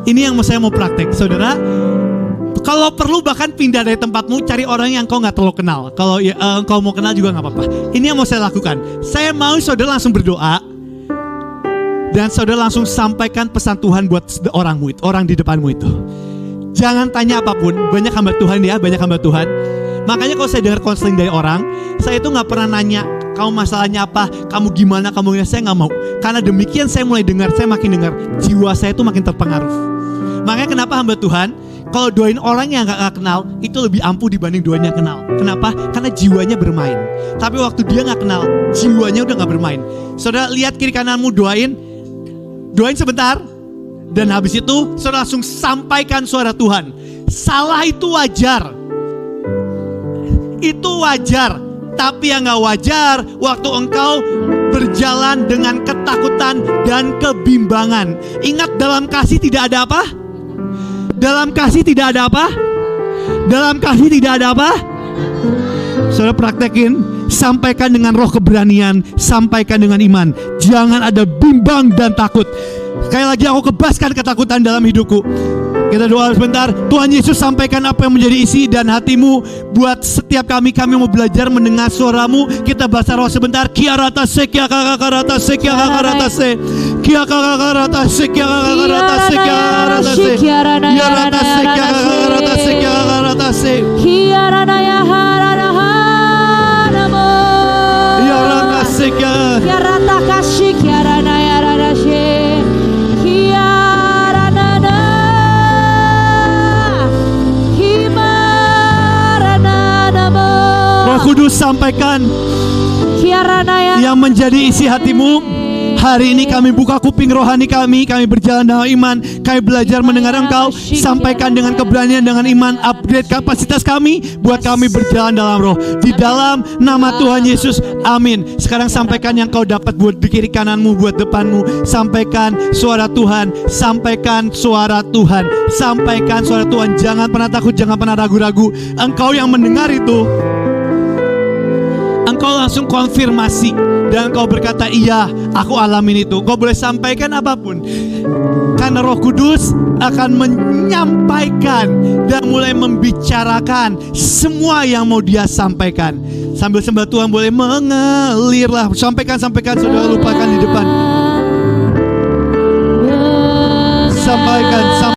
Ini yang saya mau praktek. Saudara, kalau perlu bahkan pindah dari tempatmu, cari orang yang engkau gak terlalu kenal. Kalau engkau mau kenal juga gak apa-apa. Ini yang mau saya lakukan. Saya mau saudara langsung berdoa, dan saudara langsung sampaikan pesan Tuhan buat orang di depanmu itu. Jangan tanya apapun. Banyak hamba Tuhan ya, banyak hamba Tuhan. Makanya kalau saya dengar konseling dari orang, saya itu gak pernah nanya, kamu masalahnya apa, kamu gimana, saya gak mau. Karena demikian saya mulai dengar, saya makin dengar, jiwa saya itu makin terpengaruh. Makanya kenapa hamba Tuhan, kalau doain orang yang gak kenal, itu lebih ampuh dibanding doain yang kenal. Kenapa? Karena jiwanya bermain. Tapi waktu dia gak kenal, jiwanya udah gak bermain. Saudara lihat kiri kananmu, doain sebentar. Dan habis itu saudara langsung sampaikan suara Tuhan. Salah itu wajar. Itu wajar. Tapi yang gak wajar, waktu engkau berjalan dengan ketakutan dan kebimbangan. Ingat, dalam kasih tidak ada apa? Dalam kasih tidak ada apa? Dalam kasih tidak ada apa? Saudara praktekin, sampaikan dengan roh keberanian, sampaikan dengan iman. Jangan ada bimbang dan takut. Sekali lagi aku kebaskan ketakutan dalam hidupku. Kita doa sebentar. Tuhan Yesus, sampaikan apa yang menjadi isi dan hatimu buat setiap kami mau belajar mendengar suaramu. Kita bahasa roh sebentar. Kiarata se, kiakarata se, kiakarata se, kiakarata se, kiakarata se, kiakarata se, kiarata se, kiakarata se, kiakarata se, kiarana ya harana hanamo, kiarata se, kiarata kashi, kiarana ya rara she. Roh Kudus, sampaikan yang menjadi isi hatimu. Hari ini kami buka kuping rohani kami berjalan dalam iman, kami belajar mendengar Engkau. Sampaikan dengan keberanian, dengan iman, upgrade kapasitas kami buat kami berjalan dalam roh. Di dalam nama Tuhan Yesus, amin. Sekarang sampaikan yang kau dapat buat di kiri kananmu, buat depanmu. Sampaikan suara Tuhan, sampaikan suara Tuhan, sampaikan suara Tuhan. Jangan pernah takut, jangan pernah ragu-ragu. Engkau yang mendengar itu, engkau langsung konfirmasi dan engkau berkata, iya, aku alamin itu. Kau boleh sampaikan apapun, karena Roh Kudus akan menyampaikan dan mulai membicarakan semua yang mau dia sampaikan. Sambil sembah Tuhan boleh mengalirlah. Sampaikan, saudara, lupakan di depan. Sampaikan.